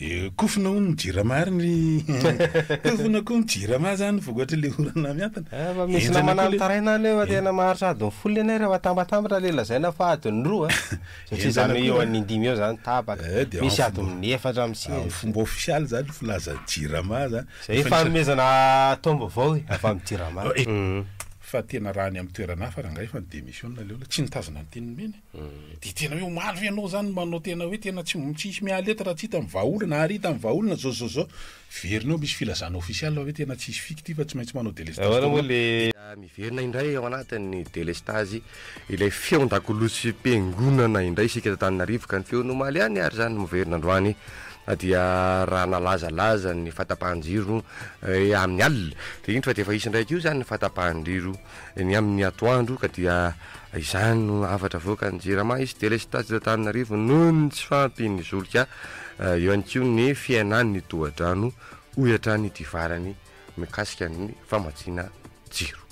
de kofina ho ny jirama ny kofina koa ny jirama zany vokatra le orana miantana misy namana taraina lefa tena maharitra adiny folo anay rehefa tambatambatra le lazaina fa adiny roa satria zany eo amin'ny indimy eo zany tabaka misy adiny efatra am'siny fomba ofisialy zany filaza jirama zany zay efa nomezana tombo vao afa amin'ny jirama fa tena raha ny amin'ny toerana hafa raha ngay fa ny démission leo tsy nitazona ny teniny meny de tena hoe omaly ianao zany manao tena hoe tena tsy tsisy mialeta raha tsy hita amin'ny vahaolona na hita amin'ny vahaolona zao verina misy filazana ofisialy hoe tena tsisy fictif tsy maintsy manao délestage moa le miverina indray ao anatin'ny délestage ilay feon-dakolotsy mpiangonana indray isika Antananarivo ka ny feon'omaly ihany ary zany miverina androany dia raha nalazalaza ny fatapahan-jiro amin'ny alina de indro fa de efa isy ndraiky io zany ny fatapahan-jiro ny amin'ny atoandro ka dia izany no afatra voaka ny jirama izy délestage de Antananarivo noho ny tsy fampin'ny zolika eo ihany koa ny fiainan'ny tohadrano ohatra ny divarany mikasika ny famatsiana jiro.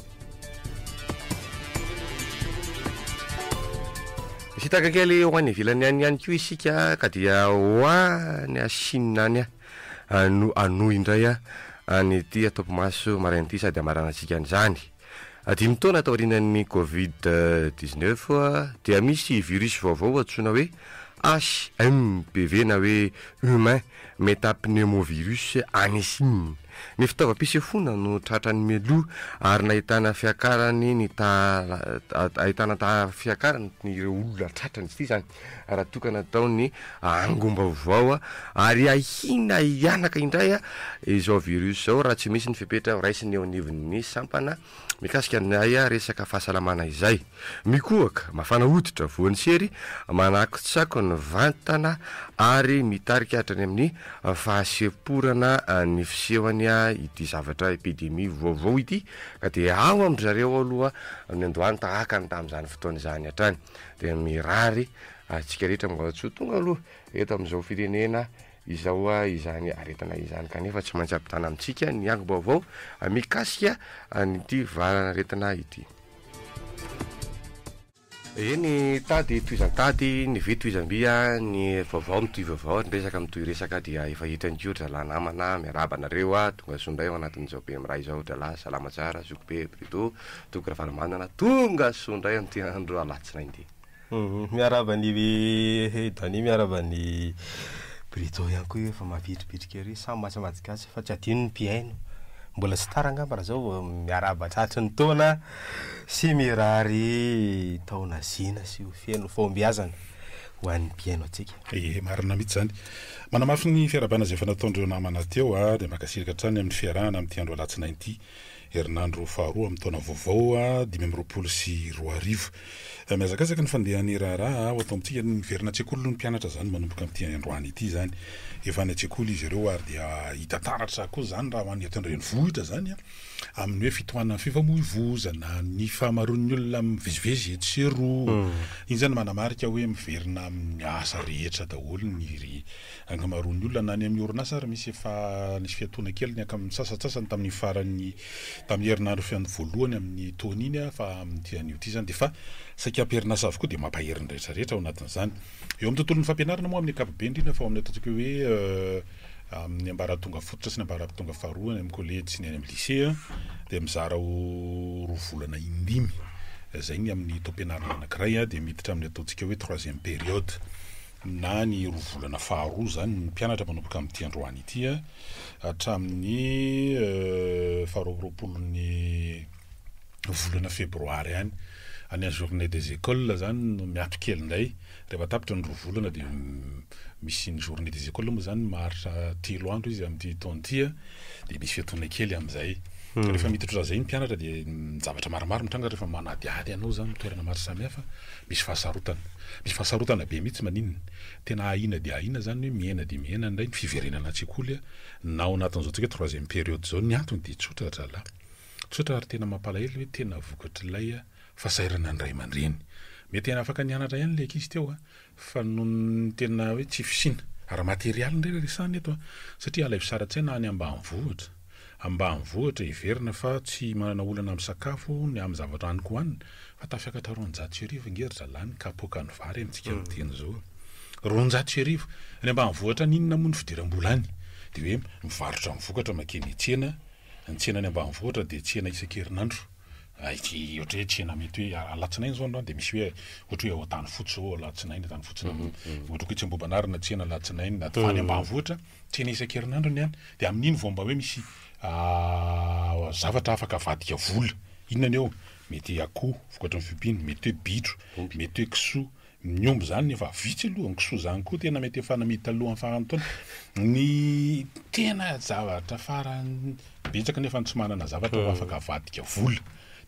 Sitaka kely ho any ivelany ihany koa isika ka dia hoany Chine any ano indray ny ty Topomaso maraina ty sady amarana antsika an'izany. Dimy taona taorian'ny Covid-19 dia misy virus vaovao antsoina hoe HMPV na hoe humain metapneumovirus any Chine. Ny fitaovam-pisefona no tratrany meloa ary nahitana fiakarany ny ahitana fiakarany ireo olona tratrany ity zany raha tokana taony angom-baovao ary ahina ianaka indray izao virus zao raha tsy misy ny fipetra raisiny eo anivon'ny sampana mikasika nay resaka fahasalamana izay mikoaka mafana hoditra voan'ny sery manakotsako ny vantana ary mitarika hatrany amin'ny fahaseporana ny fisehony ity zavatra epidemia vaovao ity ka dia ao amin'ny zareo aloha amin'ny androany tahaka ny tamin'izany fotoana izany hatrany dia mirary atsika rehetra mbola-tsoa tonga aloha eto amin'izao firenena izao izany aretana izany kanefa tsy maintsy ampitana amintsika ny ango-baovao mikasika nyty varana aretana ity. Eny tady toizan-tady ny ve toizam-bia ny vaovao mitoy vaovao resaka mitoy resaka dia efa hitany koa drala namana miarabanareo tonga sondray ao anatin'izao be miray izao drala salama tsara zokobe plutôt toko raha fanamanana tonga sondray am'ty andro alatsina ity miarabany dani miarabany plutôt ihany koa efa mavitribitrika ery samy masamadikasy fa tsy adino ny mpiaino mbola tsy tarangamba raha zao miarabatratry ny taona sy mirary taona zina sy ho feno fombiazana ho an'ny mpiaino atsika. Marina mihitsy zany manamafy ny fiarabana zay efa nataondreo namana teo dia makasirika trany amin'ny fiarahana amin'ity andro alatsina ity herinandro faharoa amin'ny taona vaovao 2024 miazakazaka ny fandehan'ny raharaha ao atao amintsika ny verina tsekoly no mpianatra zany manomboka amin'ity androany ity zany efa ny tsekoly izy ireo ary dia hita taratra koa zany raha hoan'ny atondreny vohitra zany amin'ny hoe fitohanana fifamoivozana ny fahamaron'ny olona mivezivezy eto sy roa iny zany manamarika hoe miverina amin'ny asa rehetra daholo ny ankamaron'ny olona na ny amin'ny orinasa ary misy efa nisy fiatoana kely ny amin'ny sasatsasany tamin'ny farany tamin'ny herinandro fiandro voalohany amin'ny taona iny fa amin'ity an'io ity zany de fa saika am-perinasa avokoa de mampaheriny rehetrarehetra ao anatin'izany eo amin'ny tontolon'ny fampianarana moa amin'ny ankapobeny indrindra fa ao amin'ny ataontsika hoe amin'ny ambaratonga fototra sy ny ambaratonga faharoa ny amin'ny collège sy ny any amin'ny lycée de mizara ho roa volana indimy zay ny amin'ny taom-pianarana anankiray de miditra amin'ny ataontsika hoe 3e période na ny roa volana faharoa zany ny mpianatra manomboka amin'ity androany ity hatramin'ny faharoapolon'ny volana febroary any any a journée des écoles zany no miato kely ndray rehefa tapitra ny roa volana de misy ny journée des écoles moa zany maharitra 3 andro izy amin'ity taonty de misy fiatoana kely amin'izay rehefa miditra zay ny mpianatra de zavatra maromaro mitranga rehefa manadiady anao zany toerana maro samihafa misy fahasarotana be mihitsy maninona tena ahina de ahina zany hoe miaina de miaina ndray ny fiverenana tsekoly na ao anatin'izao tsika 3e période zao ny antony de tsotra drala tsotra ary tena mampalahelo hoe tena vokatr'ilay fasairana ny ray aman-dreny mety tena afaka nianatra ihany le ankizy teo fa noho tena hoe tsy fisina ary materialy ndray resany eto satria alaivo sara-tsaina any ambanivohitra iverina fa tsy manana olana amin'ny sakafo ny amin'ny zavatra haniko hoanina fa tafiakatra 400 ngery zalany kapoka ny vary amintsika miteny zao 200,000 any ambany vohatra ninona moa ny fidiram-bola any de hoe mivarotra mivokatra makeny tsena ny tsena any ambany vohatra de tsena isan-kerinandro ohatra hoe tsena mety hoe alatsinainy zao androany de misy hoe ohatra hoe tany fotsy zao alatsinainy tany fotsy ohatra hoe Tsimbobanarina tsena alatsinainy na any ambany vohatra tsena isan-kerinandro any de amin'iny vao mba hoe misy zavatra afaka avadika vola inona ny eo mety akoho vokatra ny fipiny mety hoe bitro mety hoe kisoa miomby zany nefa vitsy aloha ny kisoa zany koa tena mety efa namety taloha amin'ny taona ny tena zavatra farany betsaka nefa tsy manana zavatra afaka avadika vola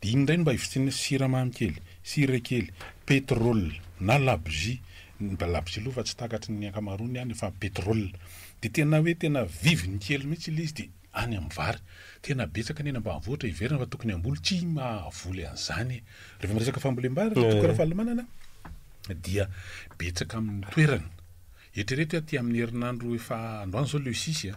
de iny ndray mba hivitsiana siramamy kely sira kely pétrole na labougie labougie aloha fa tsy takatry ny ankamarony any fa pétrole de tena hoe tena viviny kely mihitsy ilay izy de any amin'ny vary tena betsaka neny ambany vohatra iverina fa tokony amboly tsy mahavoly an'izany rehefa miresaka fambolem-bary tokana fahalamanana dia betsaka amin'ny toerana eritrereto aty amin'ny herinandro efa androany zao le 6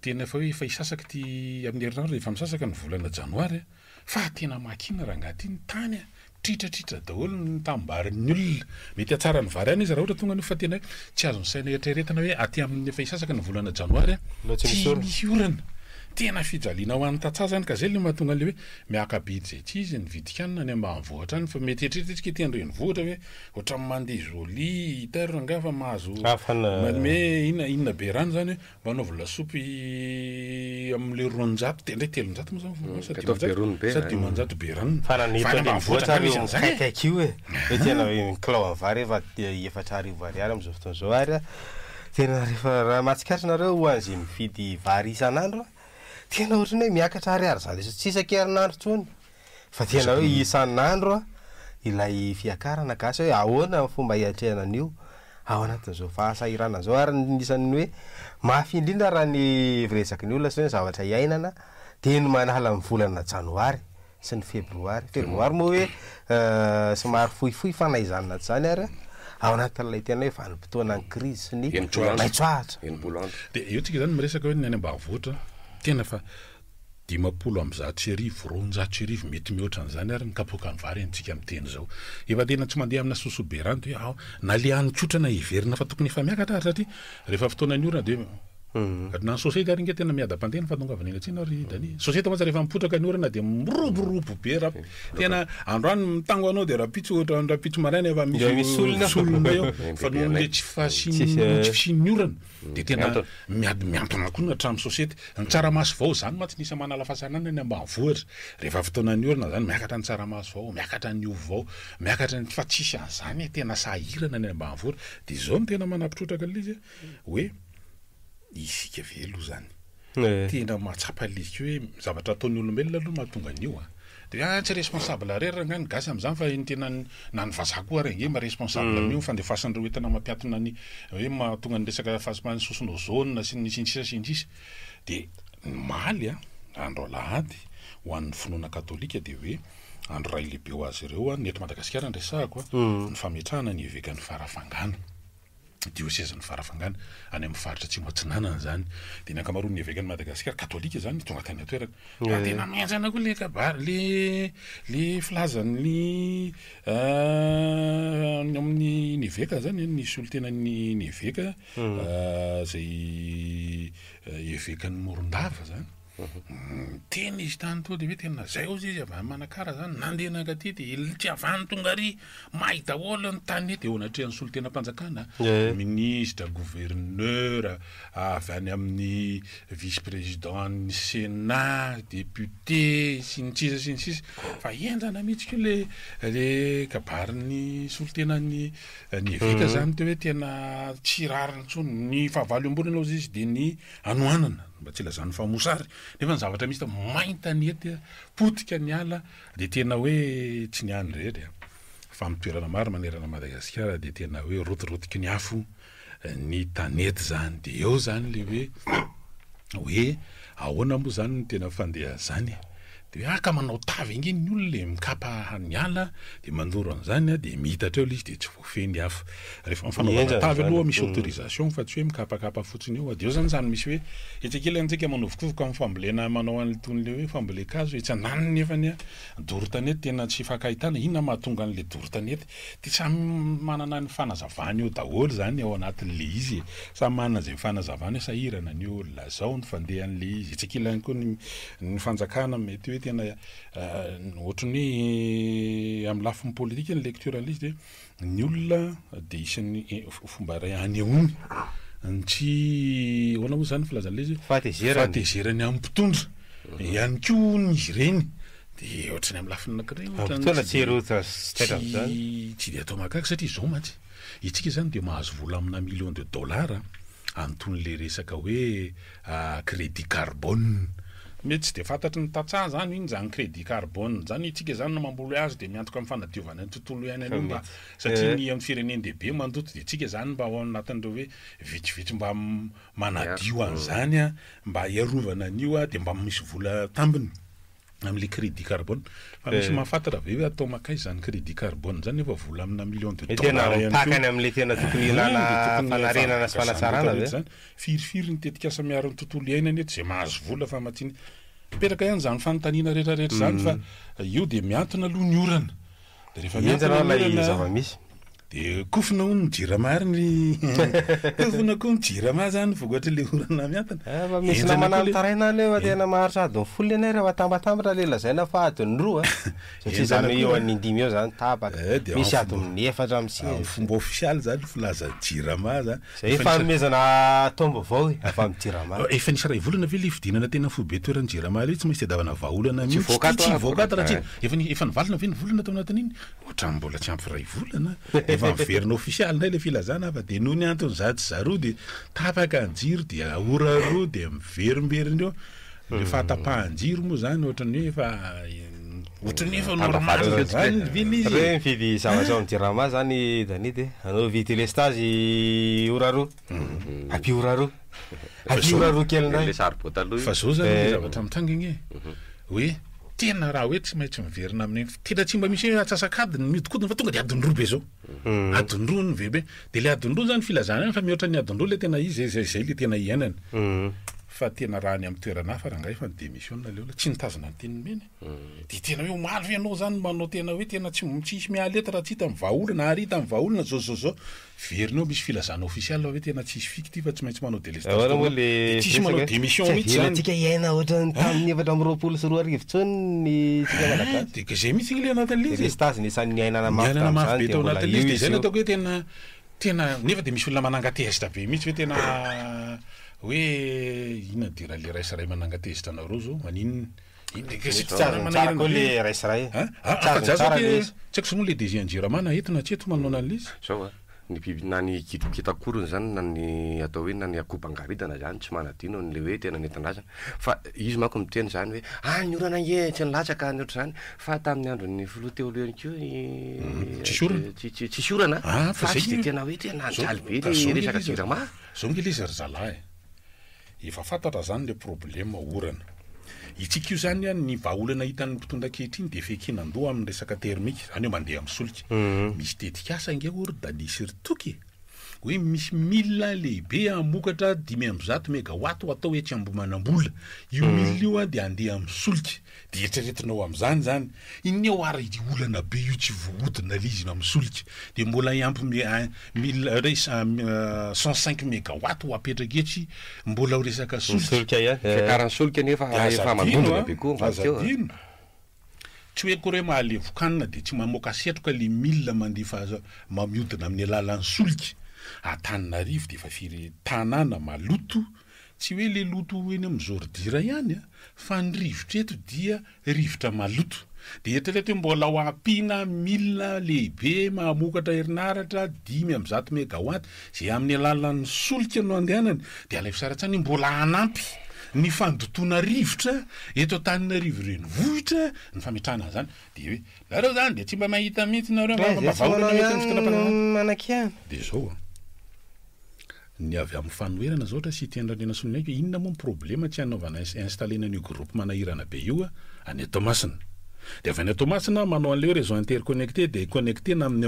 tena efa hoe efa isasaka ty amin'ny herinandro efa misasaka ny volana janoary fa tena makina raha angaty ny tany tritratritra daholo ny tambarin'ny olona mety atsara ny vary any izy raha ohatra tonga ny fa tena tsy azo ny saina eritreretana hoe aty amin'ny efa isasaka ny volana janoary tsy misy orana tena fijaliana ho an'ny tatsazany ka zay le mahatonga le hoe miakabidy zay tsy izy ny vidikanina ny ambany vohatra any fa mety eritreretrika ety andreny vohatra hoe ohatra mandeha joli hitairona nga fa mahazo me inona be rano zany hoe manaovy lasopy am'le 200 de ndray 300 moa zany 500 be rano fananitony vohatra io kaikaiky io hoe tena kilao amin'ny vary efatra arivo ariary am'izao fotoana zao ary tena rehefa raha matsikaritra nareo ho an'izay mifidy vary isan'andro tena ohatrany hoe miakatra ariary zany tsy isan-kerinandro tsony fa tena hoe isan'andro ilay fiakarana gasy hoe ahoana fomba hiatrehana an'io ao anatin'izao fahasahirana zao ary nisan'ny hoe mafy indrindra raha ny viresaka ny olona sy hoe zavatra iainana de ny manala ny volana janoary sy ny febroary moa hoe somary fohifohy fanaizanina zany ary ao anatin'ilay tena hoe vanim-potoana ny crise sy ny maitsoahatra de eo tsika zany miresaka hoe ny any ambany vohatra tena fa 500,000 200,000 mety mihoatra an'izany ary mikapoka ny vary antsika miteny zao efa tena tsy mandeha amina sosobe rano de hoe na le anytsotrana iverina fa tokony efa miakatra ary satria rehefa fotoana ny orana de na ny sosety ary inge tena miada-pantena fa tonga avy ny atsina ary dani sosety mantsy rehefa mipotraka ny orana de miroborobo be raha tena androany mitango anao de rapitso ohatra rapitso maraina efa misy solona eo fa nohon'le tsy fasiny orana de tena miantona koa hatramin'ny sosety ny tsaramaso vao zany matsy nisy manala fahasahinana ny ambany vohatra rehefa fotoana ny orana zany miakatra ny tsaramaso vao miakatra ny ovo vao miakatra ny fa tsisy an'izany tena sahirana ny ambany vohatra de zao no tena manapitrotraka l'izy hoe isika velo zany tena mahatsapa lika hoe zavatra ataon'ny olombelona aloha mahatonga an'io de tsy responsable rera ngany gasy am'izany fa iny tena na ny vazako ary nge ma responsable amin'io fandefasan'ireo entana mampiatona ny hoe mahatonga ny resaka fahasimany sosona zona sy ny sindrisisa de maly andro alahady ho an'ny finoana katolika de hoe andro ray lehibe ho azy ireo ny eto Madagasikara ndresahako ny fametrahana ny eveka ny farafangana diocèse ny farafangana any amin'ny faritra tsy moatsinanana zany de ny ankamaroan'ny evekany Madagasikara katolika zany tonga tany atoerana tena mianjana koa le kabary le filazan'ny amin'ny eveka zany nisy olo tena ny eveka zay evekan'ny Morondava zany tena izy tany to de hoe tena zay ozy izy avy manakara zany nandeha nakaty de tsy avany tonga ary mahita olo ny tany ety eo anatrehan'ny solo tena mpanjakana ministre gouverneur avy any amin'ny vice président ny sénat député sy ny sisa fa enjana mihitsy ko le kabariny solo tena ny eveka zany te hoe tena tsy rariny tsony ny fahavalo ambonina ozy izy de ny anoanana mba tsy lazany famosary nefa ny zavatra misy mainta ny ety potika ny ala de tena hoe tsy ny any rehetra fa mitoerana maro manerana Madagasikara de tena hoe rotorotiky ny afo ny tanety zany de eo zany le hoe ahoana moa zany ny tena fandeha zany de hoe ka manao tavy iny ny olona le mikapa ny ala de mandoro an'izany de mihitatra eo le izy de tsy voafeny hafa rehefa mifanaovana tavy aloha misy autorisation fa tsy hoe mikapakapa fotsiny eo de eo zany misy hoe etsakely antsika manovokovoka amin'ny fambolena manao an'itony le hoe fambolekazo etsy ananiny nefany dorotanety tena tsy fakahitana inona mahatonga an'le dorotanety de samy manana ny fanazavany eo daholo zany ao anatin'le izy samy manana zay fanazavany sahirana ny olona zao ny fandehan'le izy etsakely ihany koa ny fanjakana mety hoe tena ohatrany hoe amin'ny lafiny politika ny lecture an'le izy de ny olona de isan'ny fomba ray anehoany tsy hoana moa zany filazan'le izy fahatezerany amin'ny mpitondra ihany koa ny izy ireny de ohatrany amin'ny lafiny anankiray tsy de atao mahagaga satria zao mantsy itsika zany de mahazo vola amina million de dollara anton'le resaka hoe crédit carbone mety tsy de fantatry ny tatsaha zany iny zany crédit carbone zany itsika zany no mamboly azy de miantoka amin'ny fanadiovana ny tontolo iainana mba satria ny amin'ny fireneny dehibe mandoto de itsika zany mba ao anatin'ireo hoe vitsivitsy mba manadio an'izany mba iarovana an'io de mba misy vola tambiny am'le crédit carbone fa misy mahafantatra ve hoe atao makay zany crédit carbone zany efa vola amina million de dollara pakany am'le tena tokony ilana fanarenana sy fanatsarana zany firifiry ny tetikasa miaro ny tontolo iainana eto zay mahazo vola fa matsiny mipetraka ihany zany fanontaniana rehetrarehetra zany fa io de miantona aloha ny orana de rehefa miantona zava-misy de kofina ho ny jirama ny kofina koa ny jirama zany vogoatra le orana miantana fa misy namana taraina lefa tena maharitra adiny folo anay rehefa tambatambatra le lazaina fa adiny roa satria zany eo an'indimy eo zany tapaka misy adiny efatra am'siny fomba ofisialy zany filaza jirama zany zay fanomezana tombo avao afa amin'ny jirama efa nisy ray volana ve le fidinana tena foibe toerany jirama le tsy maintsy tedavana vahaolana mihitsy tsy voakato raha efa nivalina ve ny volana tao anatin'iny ohatrany mbola tsy ampy ray volana verina ofisialy ndray le filazana fa de noho ny antony zatsy zaroa de tapaka anjiro de ahora roa de miverimberiny eo le fahatapahanjiro moa zany ohatrany hoe efa normal zany re mifidy zavatra amin'ny jirama zany dani de anao vity le stage ora roa api ora roa kely ndray fa zao zany zavatra mitrangigny hoe tena raha hoe tsy maintsy miverina amin'ny tena tsy mba misy hoe atsasakadiny miodikodiny fa tonga de adiny roa be zao adiny roa ny vebe de le adiny roa zany filazana fa mihoatra ny adiny roa le tena izy zay le tena iainana fa tena raha ny amin'ny toerana hafa rangahy fa ny démissionna le ola tsy nitazona ny teniny meny de tena hoe omaly fe anao zany manao tena hoe tena tsy misy mialeta raha tsy hita amin'ny vahaolana ary hita amin'ny vahaolana zao verina eo misy filazana ofisialy hoe tena tsisy fikity fa tsy maintsy manao délestation tsisy manao démission mihitsy zany tsika iaina ohatrany tamin'ny efatra amby roapolo sy roa arivo tsony ny tsika malagasy de zay mihitsy le anatin'le izy stage ny isan'ny iainana mafy be tao anatin'le izy de zay ataoko hoe tena nefa de misy olona manangatezitra be mihitsy hoe tena hoe inona dira le raisaray manangatezitra anareo zao maninona tsara le raisaray tsy aiko somoa le desianjiramana eto na tsy eto manao an'le izy zao ny biby na ny kitakorony zany na ny atao hoe na ny akopangaridana zany tsy manadino n'le hoe tena nentandrasana fa izy manko miteny zany hoe ny orana nge tsy nilatsaka ny oatra zany fa tamin'ny andro ny filoha teo lohany keo tsisy orana fa tsy de tena hoe tena njaly be le resaka jirama zao nge le izy ry zalahy efa fantatra zany le problema orana itsika io zany ny vahaolana hitan'ny mpitondra ankehitriny de fekinandoha amin'ny resaka termika zany hoe mandeha amin'ny solika misy tetikasa nge ordanisy ritoky hoe misy milina lehibe amokatra 500 mégawatt atao hoe tsy ambomanambola io milina io de andeha amin'ny solika de eritreretinao amin'izany zany iny eo ary olana be io tsy vohodina lizy amin'ny solika de mbola iampy 105 mégawatt ho apetraka etsy mbola ho resaka solika fiakaran'ny solika nefa efa mandondona be koa azadino tsy hoe koa hoe mahalevokanina de tsy mamoaka setroka le milina mandefa mamiodina amin'ny alalan'ny solika Antananarivo de efa firy tanàna maloto tsy hoe le loto eny amin'ny Zordira ihany fa ny rivotra eto dia rivotra maloto de eritrereto hoe mbola ho ampina milina lehibe mamokatra herinaratra 500 mégawatt zay amin'ny alalan'ny solika no andehanany de alay sara tsany mbola anampy ny fandotona rivotra eto Antananarivo reny vohitra ny fametrahana zany de hoe lareo zany de tsy mba mahita mihitsy nareo manakiana de zao ny avy amin'ny fanoherana zao ohatra sy tiandrarena solona aiko inona moa problema tsy anaovana installena an'io groupe manahirana be io any Tomasina de avy any Tomasina manao an'le réseau interconnecté de connecté na amin'ny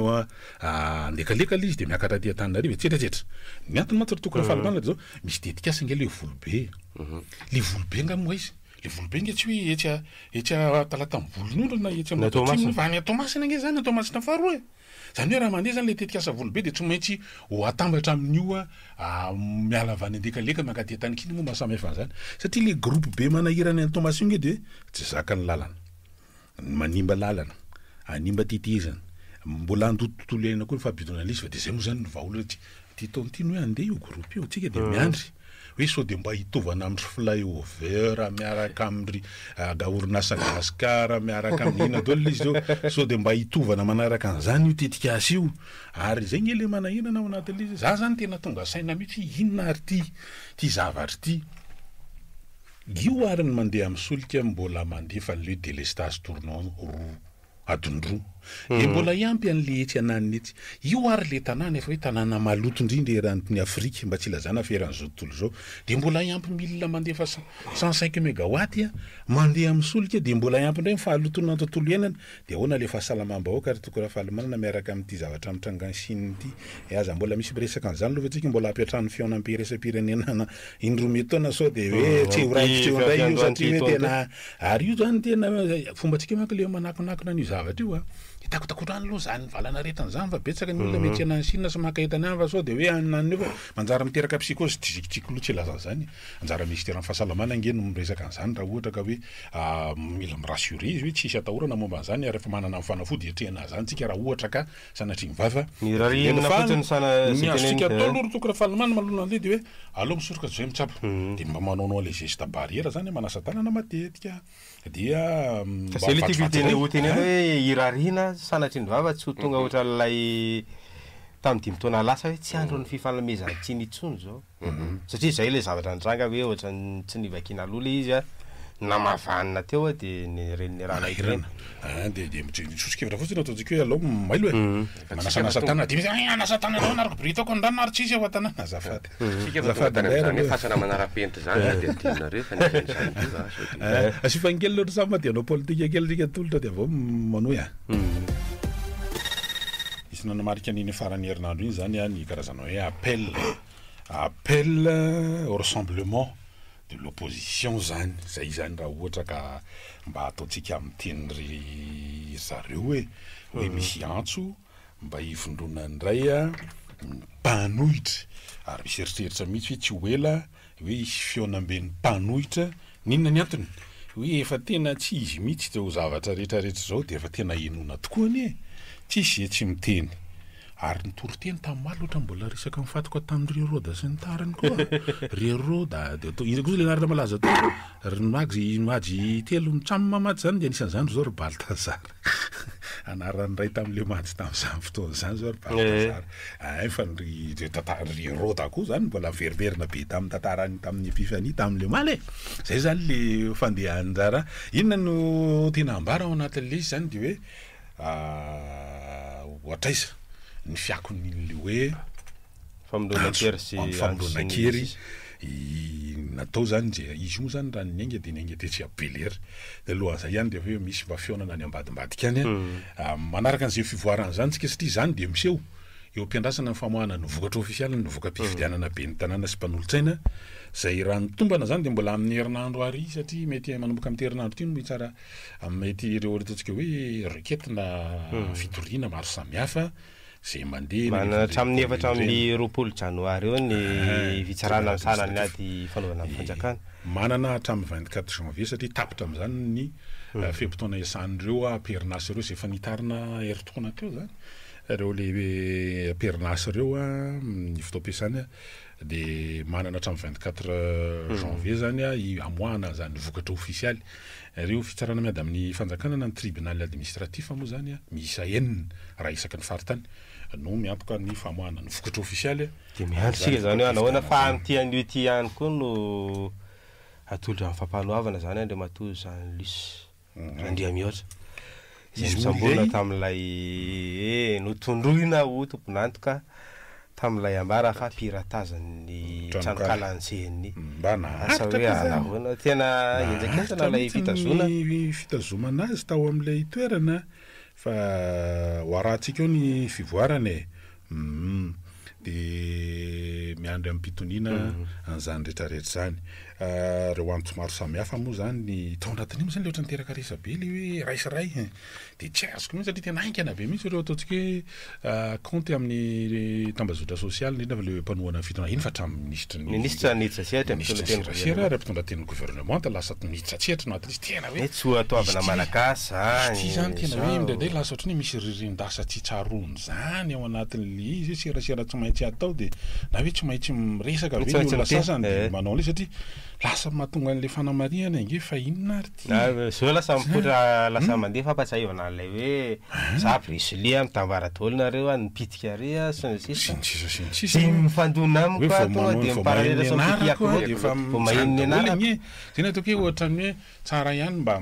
andekalekala izy de miakatra aty Antananarivo etsetratsetra ny antony mantsy tokony afahalamana zao misy dedikasa nge le volobe le volobe ngamo izy le volobe nge tsy hoe etsa talata ambolon'olo na etsa amin'ny Tomasina nge zany Tomasina faharoa zany hoe raha mandeha zany le tetikasa volobe de tsy maintsy ho atambatra amin'io miala avy any andekaleka miakaty Antanikely moa mahasamihafa zany satria le groupe be manahirana any Tomasina nge de tsy zaka ny lalana manimba lalana animba titizana mbola andoto tontolo iainana koa ny fampidona an'ilay izy fa de zay moa zany ny vahaolona ty taontiny hoe andeha io groupe io tsika de miandry hoe sao de mba hitovana amin'ny flyover miaraka amin'ny orinasa gaskara miaraka amin'ny ina daholo izy io sao de mba hitovana manaraka an'izany io tetikasa io ary zay nge le manahirana ao anatin'ilay izy za zany tena tonga saina mihitsy inona ary ty zavatra ty io ary ny mandeha amin'ny solika mbola mandefa an'le délestage tournant roa adiny roa de mbola iampy an'le etsy ananiny etsy io ary le tanàna efa hoe tanàna maloto indrindra eran'ny Afrika mba tsy ilazana feran'izao tontolo zao de mbola iampy milina mandefa 105 mégawatt mandeha amin'ny solika de mbola iampy indray fahalotona tontolo iainana de ahoana le fahasalamam-bahoaka ary tokony fahalamana miaraka amin'ity zavatra mitrangansininy ity aza mbola misy resaka an'izany aloha tsika mbola ampiatrano fiaonam-piresam-pirenenana indroa taona sao de hoe tsy uraikitra eo indray io satria hoe tena ary io zany tena fombatsika manko le manakonakona n'io zavatra io itakotakotrany aloha zany valana retany zany fa betsaka ny olona mety anansinina sy makahitany any fa sao de hoe anany io fa manjara miteraka psychose tsikolo tsy laza zany anjara misy terany fahasalamana nge no miresaka an'izany raha ohatra ka hoe mila mirassurer izy hoe tsisy atahorana momba an'izany ary efa manana fanafody etrehana zany tsika raha ohatra ka sanatry mivava niazosika atao aloha tokony fahalamana malona an'le de hoe aloha misoroka zay mitsapa de mba manaonao le geste barrière zany manasa tanana matetika dia teny hoe irarina sanatry ny vava tsy ho tonga ohatra lay tamin'ny 5 taona lasa hoe tsy andro ny fifalamezana tsy nitsony zao satria zay le zavatra ndranga hoe ohatra tsy nivakina lola izy na mavanina teo de ny rana irena de misosokevitra fotsiny ataontsika hoe aloha mailo e manasanasa tanana de anasa tanana anarako britako ndrano ary tsisy ao tanana azafady fasana manara-penty zany de dinareo fa ny asifangely loatra samy madianao politika kely rika tolotra de avao manoy isy nanamarika an'iny farany herinandro iny zany ny karazana hoe appel au rassemblement de l'opposition zany zay zany raha ohatra ka mba ataontsika amin'ny teny ry zareo hoe misy antso mba hivondrona ndray mpanohitra ary misy eritreritra mihitsy hoe tsy ho ela hoe isy fiaonamben'ny mpanohitra ninona ny antony hoe efa tena tsy izy mihitsy teo zavatra rehetrarehetra zao de efa tena enona tokoa anie tsisy tsy miteny ary nitoroteny tamin'ny loatra mbola resaka mifatiko tamin'ny Reroda sy ny tarany koa Reroda de ina kosa le anarana malaza to magy telo mitsamo mamaty zany de anisan'izany zao ry Baltazar anarany ray tamin'le maty tamin'izany fotoana zany zao ry Baltazar fa ry Reroda koa zany mbola veriverina be tamin'ny tantarany tamin'ny Epifanie tamin'le maly zay zany le fandehany anjara inona no tena ambara ao anatin'le izy zany de hoe ohatraiza ny fiakon'le hoe famindona-kery natao zany je izy moa zany raha nynga de nynga de tsy abeler de alohan'izay ihany de hoe misy mba fiaonana any ambadimbadika any manaraka an'izay fivoarana zany tsika satria zany de miseho eo ampiandrasana ny famoahana ny vokatra ofisialy ny voka-pifidianana be ny tanàna sy mpanolotsaina zay raha nitombana zany de mbola amin'ny herinandro ary satria mety manomboka amin'ny herinandro ty no tsara mety ireo ataontsika hoe requetina fitoriana maro samihafa zay mandeha hatramin'ny efatra amin'ny 20 janoary eo ny fitsarana amin'ny sanany ady fanaovana amin'ny fanjakana manana hatramin'ny 24 janvier satria tapitra amin'izany ny fehimpotoana iasan'ireo aperinasy ireo zay efa nitarina heritaona teo zany reo le aperinasy ireo ny fotoam-piasany de manana hatramin'ny 24 janvier zany amoahana zany vokatra ofisialy reo fitsarana miady amin'ny fanjakana na ny tribunal administratif moa zany miisa enina raha isaky ny faritany no miantoka ny famoahana ny vokatra ofisialy de miantsika zany hoe anahoana fa am'tian'io ty ihany koa no atolotry amin'ny fampanohavana zany andre matoa zany lusy andria mihoatra izy misamboana tamin'ilay notondroina ho tomponantoka tam'ilay ambara fa piratazan'ny tranokalanjeny mba asa hoe alahoana tena enjakentana lay fitazona fitazomana azy tao amin'ilay toerana fa hoarahantsika eo ny fivoarana de miandry amin'ny mpitoniana an'izany rehetrarehetra zany reo antso maro samihafa moa zany ny tao anatiny io zany le ohatra niteraka resabe le hoe raisaray de tsy azoko mihitsy satria tena aingana be mihitsy ireo ataontsika hoe compte amin'ny tambazotra sosialy indrindra fa le mpanohana fitona iny fa hatramin'ny ministra nitsasihatra ministra ary mpitondra teny gouvernement lasa nitsasihatra no atleast tena hoe tsy ho atoavana malagasy ty zany tena hoe indraindray lasa ohatry ny misy ririndasa tsy tsarony zany ao anatin'le izy serasera tsy maintsy atao de na hoe tsy maintsy miresaka ve olona sasany de manao le satria lasa mahatonga an'le fanamariana inge fa inona ary ty zao lasa mipotra lasa mandeha fampatsahivana an'ilay hoe za briselia mitambaradolonareo a nipitika are a sy ny sisa de mifandona amiko tonga de miparalela vo maheno anaraka zany ataoko hoe ohatrany hoe tsara ihany mba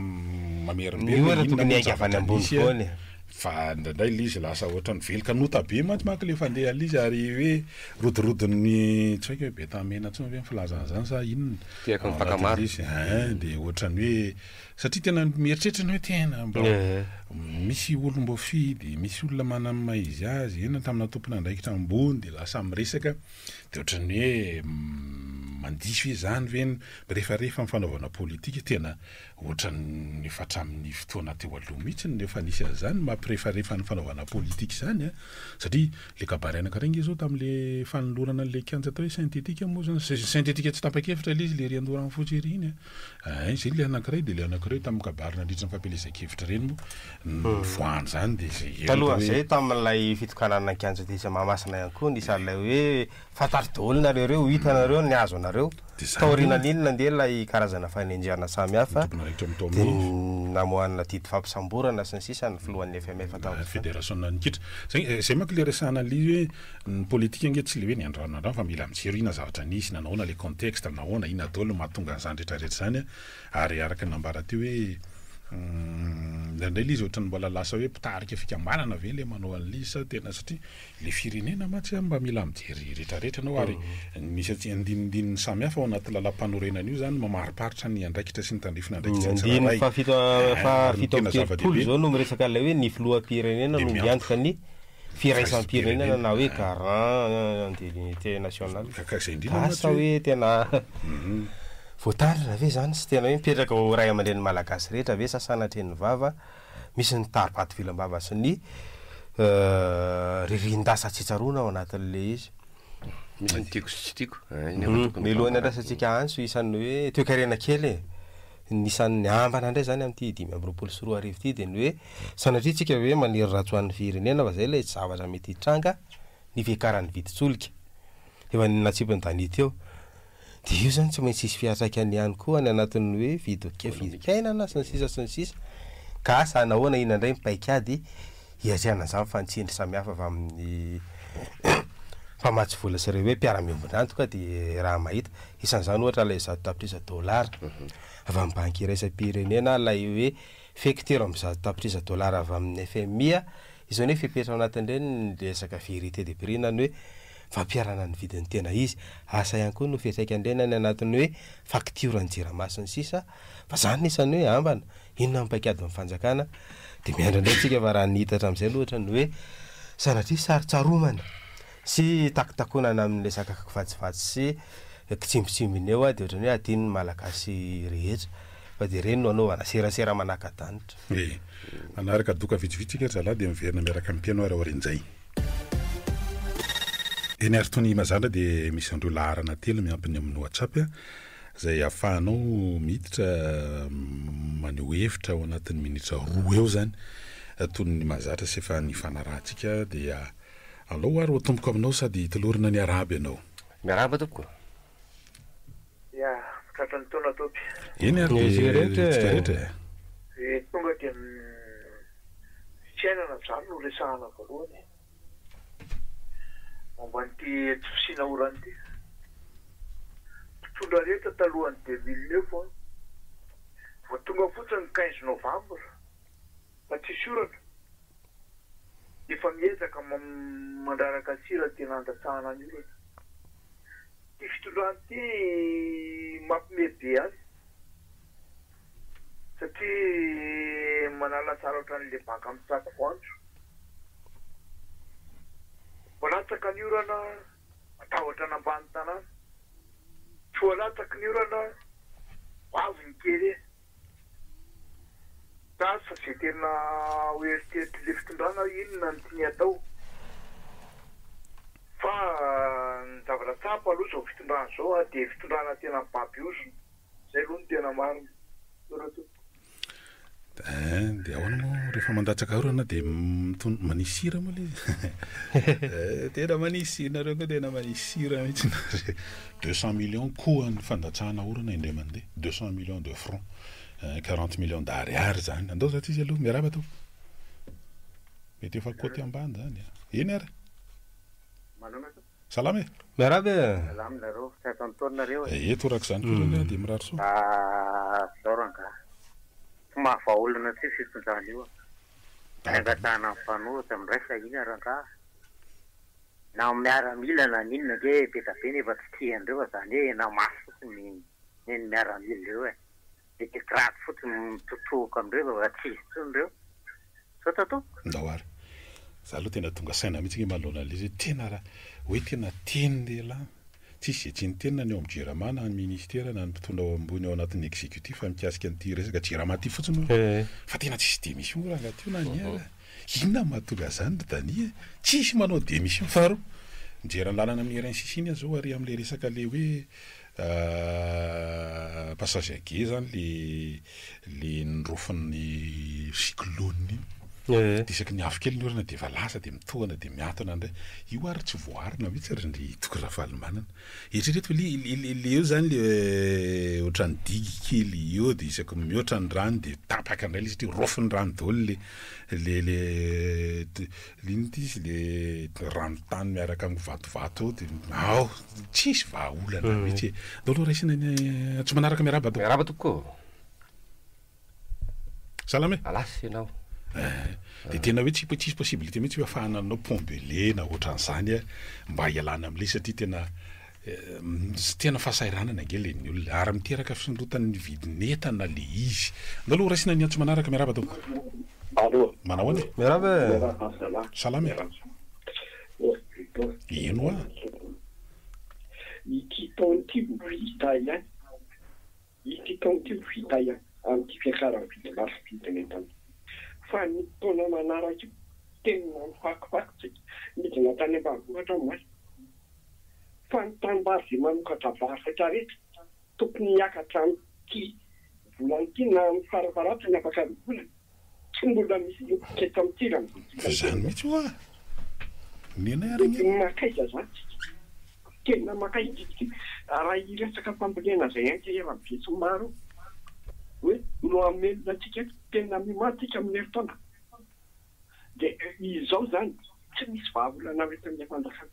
mamerimberina tokony aiky avany ambony foany fa ndraindray le izy lasa ohatra ny velika nota be mantsy manko le fandeha alizy ary hoe rodirodin'ny tsy haiko hoe betamena tsy hoe filazana zany sa inona tiaka mifakamaro de ohatrany hoe satria tena mieritreritra ny hoe tena mba misy olombo fidy misy olona manamma izy azy ena tamina tompona andraikitra ambony de lasa miresaka de ohatrany hoe mandiso hoe zany veny rehefa mifanaovana politika tena ohatrany efa hatramin'ny fotoana teo aloha mihitsy nefa nisy azy zany mampirehefa ny fanaovana politika zany satria le kabarainaka regny zao tam'le fanolorana le kianja atao hoe synthétique moa zany synthétique tsy tapakevitra le izy le riandorany fotsy iriny zay le anankiray de le anankiray tamin'ny kabary nandritra ny fampelezakevitra reny mo foany zany de talohan'izay tamin'ilay fitokanana kianja tisa mahamasina ihany koa nisan'ilay hoe fantaridolona reo hitanareo ny azo anareo taorinan iny nandeha lay karazana fanenjiana samy hafa de namohanina tidy fampisamborana sy ny sisa ny filohan'ny FMF fédération nikitra zay manko le resahana li hoe ny politika nge tsy le hoe ny andranandran fa mila mijero ina zavatra nisy nanaona le contexte nahoana ina dolo mahatonga an'izany rehetrarehetra zany ary araka nambara ty hoe ndraindray le izy ohatrany mbola lasa hoe mpitarika fikambanana ve le manao an'lizy sa tena satria le firenena matsy mba mila mijery rehetrarehetra anao ary misy atsy andinindininy samy hafa ao anaty lala-panorenana io zany mamariparitra ny andraikitra sy ny tandrifina andraikitra fa fito zao no miresaka lay hoe ny filoham-pirenena no miantoka ny firaisampirenena na hoe garant d'unité nationale kasa hoe tena voatarina ve zany sy tena hoe mipetraka ho ray aman-dreny malagasy rehetra ve sasanatreny vava misy ny taripaty vilambava sy ny ririndasa tsitsarona ao anatin'le izy misy ny tiako sy tsy tiako melohany andrasantsika antso isan'ny hoe toekarena kely nisan'ny ambana indray zany amin'ity 524 ty de ny hoe sanatria tsika hoe maniry ratsoan'ny firenena fa zay le tsy zavatra mety hitranga ny fikaran'ny vititsolika efa natsipiny danity eo de io zany tsy maintsy isy fiatraikany ihany koa ny anatin'ny hoe vidikainana sy ny sisa ka asa nahoana ina indray mipaikady hiatriana zany fantsindry samihafa avy amin'ny famatsy vola sy reo hoe mpiara-miombonantoka de raha mahita isan'izany ohatra lay zato tapitrisa dolara avy amin'ny banky iraisam-pirenena lay hoe facture amin'ny zato tapitrisa dolara avy amin'ny FMI izany hoe fipetra ao anatin'ireny ny resaka vérité de prix nany hoe fampiarana ny vidiny tena izy asa ihany koa no fiatraikandrena ny anatin'ny hoe facture ny jiramasiny sisa fa zany isan'ny hoe ambana inona mipaikady amin'ny fanjakana de miandrandray tsika fa raha nihitatra amin'izay loatra ny hoe sanatria sarotsaromana sy takotakonana amin'ny resaka kivatsivatsy sy kitsimbitsimbiny eo de ohatrany hoe adiny malagasy rehetra fa de reny no anaovana serasera manaka-danitra anaraka doka vitsivitsika zalahy de miverina miaraka ampiano ary aorinjay eny ary tony mazandra de misy andreo laharana telo miampiny amin'ny WhatsApp zay ahafahanao miditra maneho hevitra ao anatin'ny minitra roa eo zany tony ny mazatra sy efa ny fanarahantsika de allo ary otomboko aminao sady tolorina ny araby ianao miaraba tompoko tratrany taona topy eny ary rehetra tonga dia fiainana zany no resahana voalohany momba n'ity tsy fisina orany ty mpitondra rehetra talohany 2009 vao tonga fotsiny 15 novembre fa tsisy orana efa miezaka mandraraka sira tena andatsahana an'io ty fitondrany ty mampimebe azy satria manala tsara ohatran'le baka amin'ny tsatoandro voalatsaka ny orana atahotra nambany tanàna tsy voalatsaka ny orana avy ny kely sa zay tena oeritreritry le fitondrana inona ny tiany atao fa ny zavatra tsapa aloha zao fitondrana zao dia fitondrana tena baby ozona zay aloha ny tena marina dia ahoana moa rehefa mandatsaka orana dia manisy sira moa le izy tena manisy nareo koa tena manisy sira mihitsy 200 millions koa ny fandatsahana orana indray mandeha 200 millions de francs 40 millions d'ariary zany andao za tsisy aloha miaraba tao mety efa koty ambany zany eny ara salama e miaraba salamnareo tatantonareo eto raka zany koa dia mirary so zaoranga tsy mahavaolana tsy fitondrana io angatahana ny fanohitra amin'iraisa iny arangaha na miaramila na ninona nge be da be nefa tsy tiandreo zany hoe na maso fotsiny ny miaramila reo e de graty fotsiny mitotoka amindreo fa tsy tsonireo so tato ndao ary za aloha tena tonga saina mihitsy nge malona le izy tena raha hoe tena teny lehilahy tsisy tsy ny tenina ny ao amin'ny jirama na ny ministera na ny mpitondra ao ambony ao anatin'ny exécutif mikasika an'ity resaka jirama ty fotsiny fa tena tsisy démission raha angaty io na niara inona mahatonga zany dania tsisy manao démission faro mijeran'ny lalana amin'ny RNCC ny zao ary amin'le resaka le hoe passage à gué zany le nirofan'ny cyclone disaky ny afo kely ny orana dia efa lasa dia mitohana dia miatona ndray io ary tsy voarina mihitsy ary ny tokyrafalimanana eritrereto le eo zany le ohatran'ny digy kely eo dia isaky mihoatra ny rano dia tapaka indray le satria rofiny rano daholo le linity izy le ranotany miaraka amin'ny vatovato dia ao tsisy vahaolana mihitsy dao aloha raisina tsy manaraka miaraba to miaraba tokoa salama e alasy ianao dia tena hoe tsisy possibilité mihitsy hoe afahana anao pombele na ohatran'izany mba hialana amin'ilay satria tena fahasairanana ange le ny olona ary miteraka fisondrotan'ny vidinetana le izy ndao aloha raisina ny antso manaraka miaraba to manao any miaraba salama ino a ity taon'ity vita ihany ity taon'ity vita ihany amin'ity fiakaran'ny vidimaro vidinetana fa ny taona manaraka tena mifakifaky midina tany ambanivohitra mazy fa ny tanimbary zay manokatra varitra rehetra tokony hiakatra amin'ity volan'ity na amin'ny farafaratra ny afaka volana tsy mbola misy keto amin'ity raha zany mihitsy hoa nena makaiza zany tena makaiza raha iresaka fambolena zay anka efa betso maro hoe no amelona antsika tena mimatsika amin'ny herintaona dia izao zany tsy misy vahaolana rehetra amin'ny fanjakana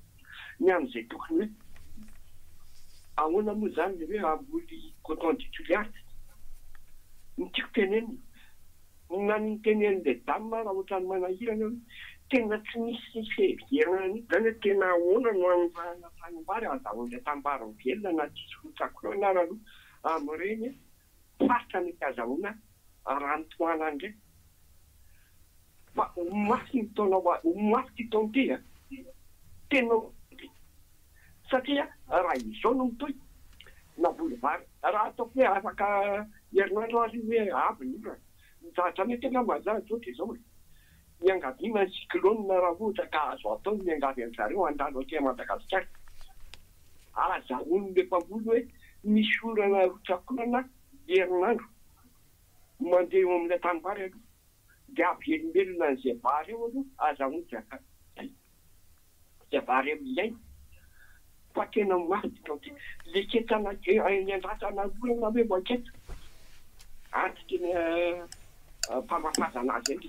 ny amin'izay tokony hoe ahoana moa zany le hoe amboly coton tituliard ny tiako teneniny na ny tenen'le dame raha ohatrany manahirana hoe tena tsy misy feheriverana ny zany hoe tena ahoana no anivahana tanimbary azahoan'ilay tanimbary mivelona na tsisy fotsakolo na raha aloha amin'ireny faritra ny azahoana ranotoana andray fa omafiky ny taona omafiky taona ty tena satria raha izao no mitoy na bolivary raha ataoko hoe afaka herinandro ary hoe avy ny ora zatra ny tena mazava zao dia zao miangavina ny cyclone na raha ohatra ka azo atao miangavy an'zareo andalo aty Madagasikara azahoan'le mpamboly hoe misy orana rotsakorana herinandro mandeha eo amin'ilay tanimbary aloha dia avelombelona n'izay vary eo aloha azahoany zay vary amin'izay fa tena mafy le ketana ny andrasana olana hoe voaketa anty tena mpamafazana azy any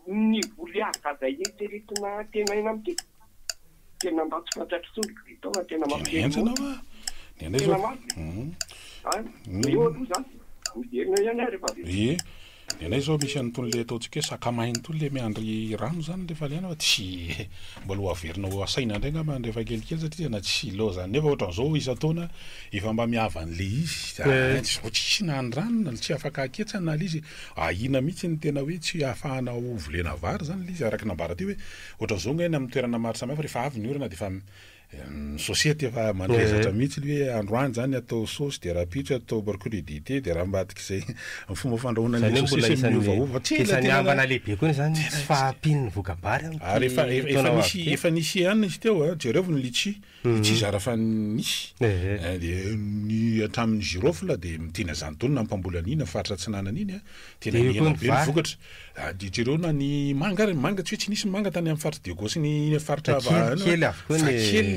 ny voly arika zay teretina tena ina amin'ity tena mba tsy fantatry tsony tao tena mampienjanao tena mafy eo aloha zany miverina ihany rehefa Anay zao misy an'itony le ataontsika hoe sakamahiny itony le miandry rano zany rehefa liana tsy mbola ho averina ho asaina indray ngamba rehefa kelikely satria tena tsy lo zany nefa ohatran'izao isa-taona efa mba miava an'le izy tsisy na ny rano tsy afaka aketsana na izy ahina mihitsy ny tena hoe tsy ahafahana volena vary zany le izy araka nambara teo hoe ohatran'izao ngeny amin'ny toerana maro samihafa rehefa avy ny orana dia efa sosiety efa mandrezatra mihitsy hoe androany zany atao saosy de raha pitra atao crudité de raha ambadika izay fomba fandrahoana ny saosy miovaova ambana lehibe koa zany tsy fahampin'ny vokabary ary efa nisy ihany izy teo jereo ny litchi zara fa nisy de ny hatramin'ny girofle de mitiana zany tony na mpambola an'iny faritra tsinana an'iny tena niena be ny vokatra de jereo na ny manga tsy hoe tsy nisy manga tany amin'ny faritra de gosy ny faritra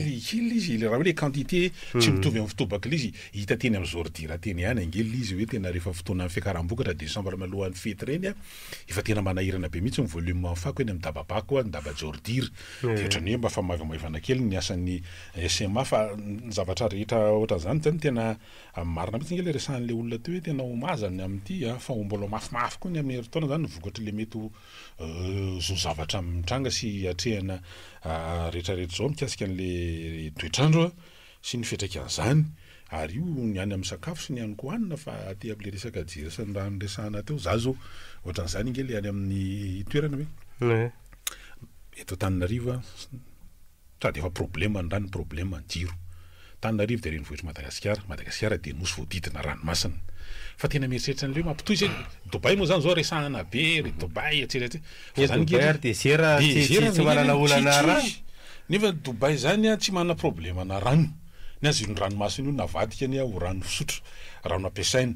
kely izy raha hoe le quantité tsy mitovy amin'ny fitobaka le izy hita teny amin'ny zordira teny ihany angely izy hoe tena rehefa fotoana fiakaram-bokatra décembre malohan'ny fety reny efa tena manahirana be mihitsy ny volume fako eny amin'ny dababako ny daba jordira de ohatrany hoe mba fa maivamaivana kely ny asan'ny SMA fa ny zavatra rehetra ohatran'izany zany tena marina mihitsy ngely resan'le olona teo hoe tena homazany amin'ity fa mbola mafimafy koa ny amin'ny herintaona zany vokatra le mety zo zavatra mitranga sy atrehana rehetrarehetra zao mikasika an'le toetrandro sy ny fiantraikan'izany ary io ny any amin'ny sakafo sy ny any ko hanina fa aty amin'le resaka jiro sy ny raha nyresahana teo za zao ohatran'izany ngely any amin'ny toerana hoe eto Tananarivo sady efa problème ny rano problème ny jiro Tananarivo de renivohitra Madagasikara de nosy voadidina ranomasina fa tena mieritreritra an'le mampitohy zay Dubai moa zany zao resahana be ry Dubai etsetra zany tsy manana olana rano nefa Dubai zany tsy manana problème na rano ny azy io ny ranomasina io navadikany ho rano fisotro rano ampiasaina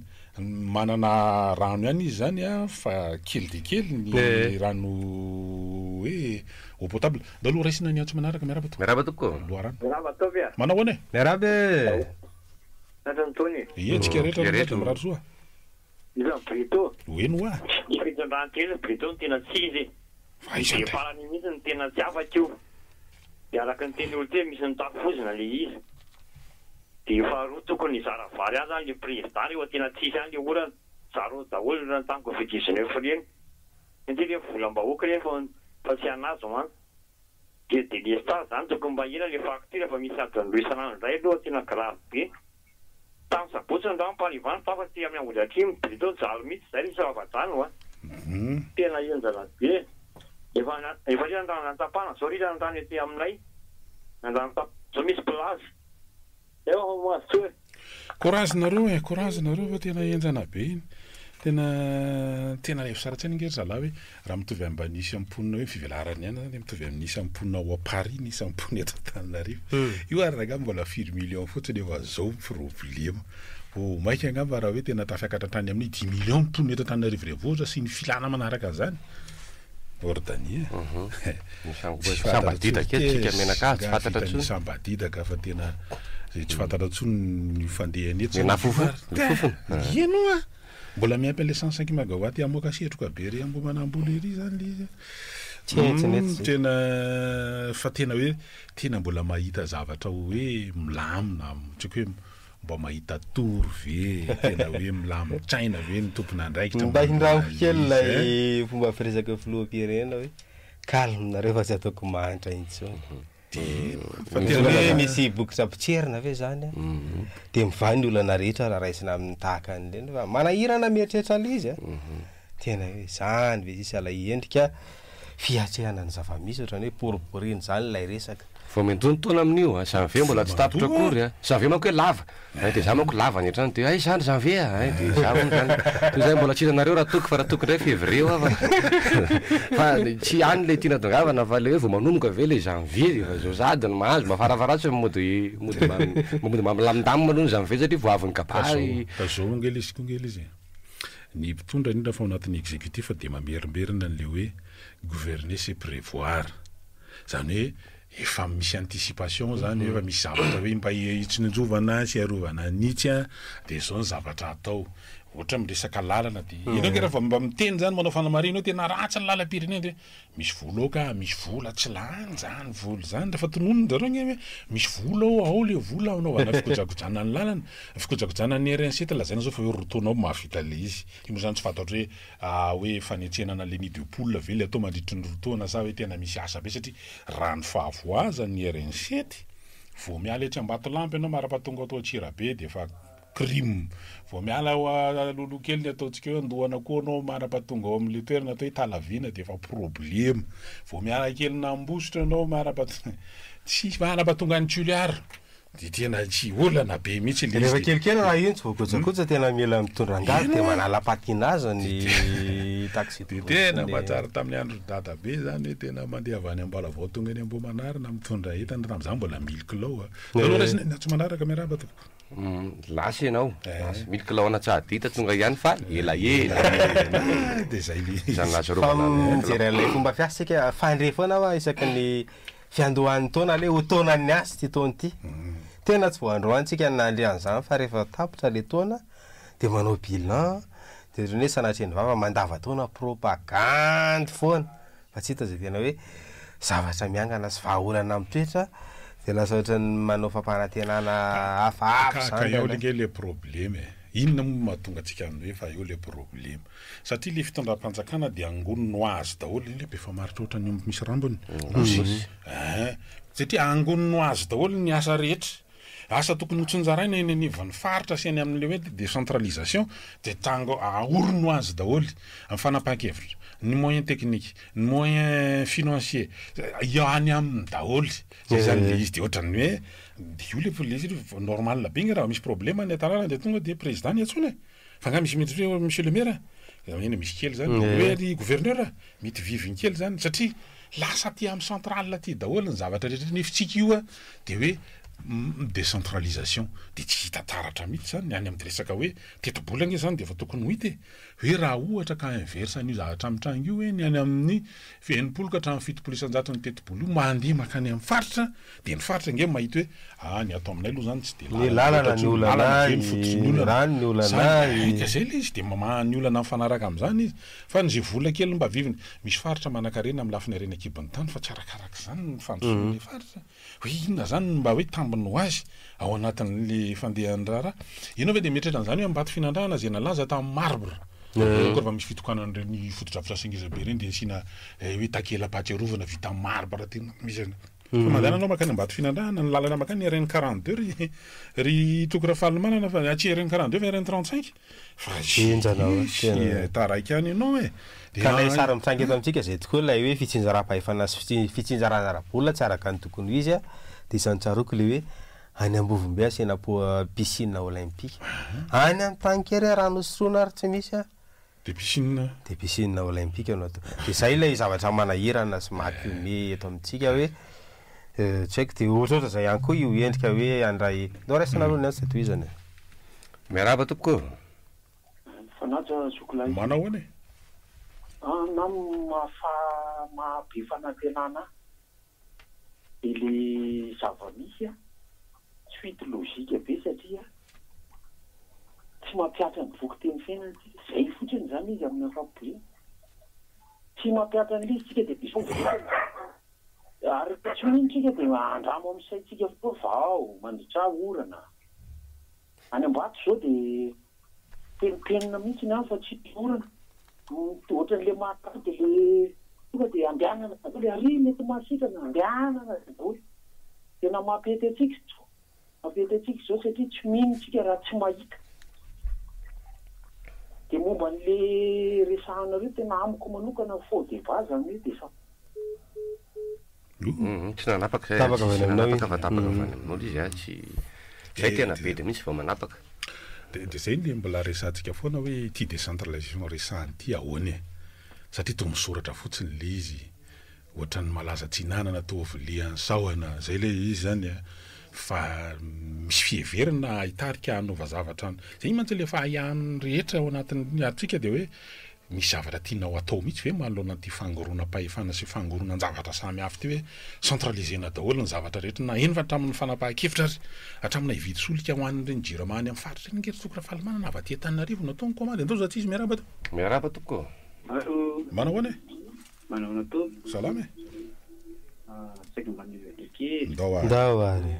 manana rano ihany izy zany fa kely de kely ny rano hoe eau potable da aloha raisina ny antso manaraka miaraba tokoa manao ane miarabe tsika rehetra mirary soa izany brito oeno a ny fitondrany tena brito ny tena tsy izy de farany mihitsy ny tena tsy afaka io de araka ny teny olo te misy ny tafozina le izy de faharoa tokony zara vary any zany le président eo tena tsisy any le orana zaro daholo na tany Covid-19 reny ndre volam-bahoaka reny fa tsy anazo man de délestage zany tokony mba ela le facture fa misy adiny isanandro indray aloha tena grave be tamin'ny sabotsy ndra mparivany tafa ty amin'ny amboly atrimo brito jalo mihitsy zay misy avadano tena enjana be efa ry andrano antapana zao ry andrano ety aminay andrano zao misy place courage-nareo fa tena enjana be iny tena rehefa saratsy any ngery zalahy hoe raha mitovy ambanisy amponina hoe fivelarany ihany zany mitovy amin'nisy amponina ao Paris nisy ampony eto Tananarivo io ary raha mbola 4 millions fotsiny efa zao problème maika angamba raha hoe tena tafiakatra tany amin'ny 10 millions amponina eto Tananarivo revotra sy ny filana manaraka zany ordanie sambadidaka fa tena tsy fantatra tsony ny fandehany etsy eno mbola miampy an'le 105 mégawatt amoaka setroka be ry ambo manamboly ry zany le tena fa tena hoe tena mbola mahita zavatra hoe milamina tsika hoe mba mahita toro ve tena hoe milamintsaina ve ny tompona andraikitra mba hindramo kely lay fomba firesaka filoham-pirenena hoe calme nareo fa tsy ataoko manitra intsony hoe misy bokotra potserina ve zany de mivany ny olana rehetra raha raisina amin'ny tahaka an'ireny fa manahirana mieritreritra le izy tena hoe zany ve sisy alaendrika fiatrehana ny zava-misy ohatrany hoe poriporiny zany lay resaka vao mentontoana amin'io janvier mbola tsy tapitra akory janvier manko hoe lava de za manko lava ny etrany de ay zany janvier de za zany toy zay mbola tsy hitanareo raha toky fa raha toky ndray février fa tsy any le tiana dongavana fa le hoe vao manomboka ve le janvier fa zao zadiny mahazo mafarafaratsy mody mamilamindamina aloha ny janvier satria vao avy ny kabary zao ngely izy ny mpitondra indrindra fa ao anatin'ny exécutif de mamerimberina an'le hoe gouverner c'est prévoir zany hoe efa misy anticipation zany efa misy zavatra hoe mba hitsinjovana sy arovana nitsy de zao ny zavatra atao ohatra miresaka lalana de ianao ke raha mba miteny zany manao fanamarina tena ratsy ny lalam-pirenena de misy vola ao ka misy vola tsy lany zany vola zany rehefa tononony zareo nge hoe misy vola ao le vola anaovana fikojakojana ny lalana fikojakojana ny RNC lazaina zao fa hoe rotonao mahavita le izy io zany tsy fantatra hoe fanetsenana le nid de poule ve le atao mandritry ny rotona sa hoe tena misy asa be satria raha ny fahavoazany RNC vao miala etsy Ambatolampy ianao marapatonga atao Antsirabe de fa crime vao miala lolo kely ny ataontsika hoe andohana koa anao marapatonga ao amin'le toerana atao Talavina de fa problème vao miala kely Nambosotra anao tsy marapatonga ny Toliara de tena tsy olana be mihitsy le rehefa kelikely raha io tsy voakojakoja tena mila mitondra angady de manala patinazy ny taxi de tena mahatsara tamin'ny andro data be zany hoe tena mandeha avy any Ambalavao tonga any Ambohimanarina mitondra entana tamin'izany mbola 1000 kilao aloha raha tsy manaraka miaraba to lasy ianao 1000 kilao anatsahadita tonga ihany fa elaela de zay le zany lazo fa mijery an'ilay fomba fiasika fandre foana fa isaky ny fiandohan'ny taona le ho taonan'ny asy ty taona ty tena tsy voandroantsika nandre an'izany fa rehefa tapotra le taona de manao bilan de reny hoe sanatry ny vava mandava taona propagande foana fa tsy hita zay tena hoe zavatra miangana sy vahaolana mitoetra de lasa ohatrany manao fampanantenana hafahafa eo le le problème inona moa mahatonga antsika ny hoe fa eo le problème satria le fitondram-panjakana de angoninoazy daholo le be fa maritra ohatrany misy rambony satria angoninoazy daholo ny asa rehetra asa tokony hotsonjaraina eny anivon'ny faritra sy any amin'le hoe décentralisation de tango aorinoazy daholo amin'ny fanapahan-kevitra ny moyen technique ny moyen financier ihany amin'ny daholo zany le izy de ohatrany hoe io le police normal be igny raha misy problème ny atanàna de tonga de président ny atsona fa nga misy mety hoe monsieur le maire eny misy kely zany hoe ry gouverneur mety viviny kely zany satria lasa ty amin'ny centrale ty daholo ny zavatra rehetra nefitsika io de hoe décentralisation de tsy hita taratra mihitsy zany any amin'ny resaka hoe tetibolana zany de efa tokony ho hita hoe raha ohatra ka inverse an'io zavatra amin'ny trano io hoe ny any amin'ny enimpolo ka hatramin'ny fitopolo isan-jato ny tetibolo io mandeha makany amin'ny faritra de ny faritra nge mahita hoe ny atao aminay aloha zany tsy de ny lalana ny olana ny rano ny olana zay le izy de ny olana mifanaraka amin'izany izy fa ny zay vola kely mba viviny misy faritra manan-karena amin'ny lafiny arena kibon'ny tany fa tsy arakaraka zany ny fandrosoan'le faritra hoe inona zany mba hoe tambiny ho azy ao anatin'le fandehan'ny raharaha ianao ve de mieritreritra an'izany hoe ambaty finandrahana zay nalaza tamin'ny marbre koa rehefa misy fitokanan'ireny fotodrafitrasa ingizabe reny de asiana hoe takela-pahatsiarovana vita amin'ny marbre tena misy fa mandana anao makany ambaty finandrahana ny lalana makany RN 42 ry tokora falimanana fa tsy RN 42 fa RN 35 fa taraiky any ianao ka lay sara mitrangy eto amintsika zay tokoa lay hoe fitsinjara-pahefana sy fitsinjarana-bola tsy araka ny tokony ho izy de isany tsaroko le hoe any Ambovombe asena piscine olympique any amin'ny tankery rano soroana ary tsy misy de piscine olympique anao to de zay lay zavatra manahirana sy mahapiome eto amintsika hoe tsy haiko de ohatrohatra zay ihany koa io endrika hoe andray no raisana aloha ny azy toizany miaraba tompoko fanaja sokolay manao any na mahabe fanantenana de le zava-misy tsy fity logika be satria tsy mampiatra ny voky teny fiainana zay fotsiny zany izy amin'ny afaboe tsy mampiatra ny lizitsika de biso ary tsy minitsika de andramo amin'ny saitsika fotoa vao mandritra orana any Ambato zao de penipena mihitsy ny fa tsy orana ohatran'le mahatao de le tonga de andehanana le ary mety mahasitrana andehanana daholo tena mampety atsika zao satria tsy minitsika raha tsy mahita de momba n'le resahanareo tena amiko manokana faux débat zany hoe de fa tsy nanapaka fa tapaka avany amin'olo izy tsy zay tena be de mihitsy vao manapaka de zay le mbola resantsika foana hoe ty décentralisation resahany ty ahoany satria to misoratra fotsiny le izy ohatrany malaza tsinanana to vilian'ny saoana zay le izy zany fa misy fieverina hitarika anova zavatra any zay mantsy le fa ihany rehetra ao anatin'ny atsika de hoe misy zavatra tianao atao mihitsy hoe manoloana an'ity fangoroana-pahefana sy fangoronan-javatra samy hafa ty hoe centralisena daholo ny zavatra rehetra na eny fa hatramin'ny fanapahan-kevitra ary hatramina hividy solika ho an'ireny jirama any amin'ny faritra reny ngery tsokra fahalamana na avaty Antananarivo natao ny komandy andao za tsisy miaraba to miaraba toko manao ahoana manao to salama saika manivetrake ndao ary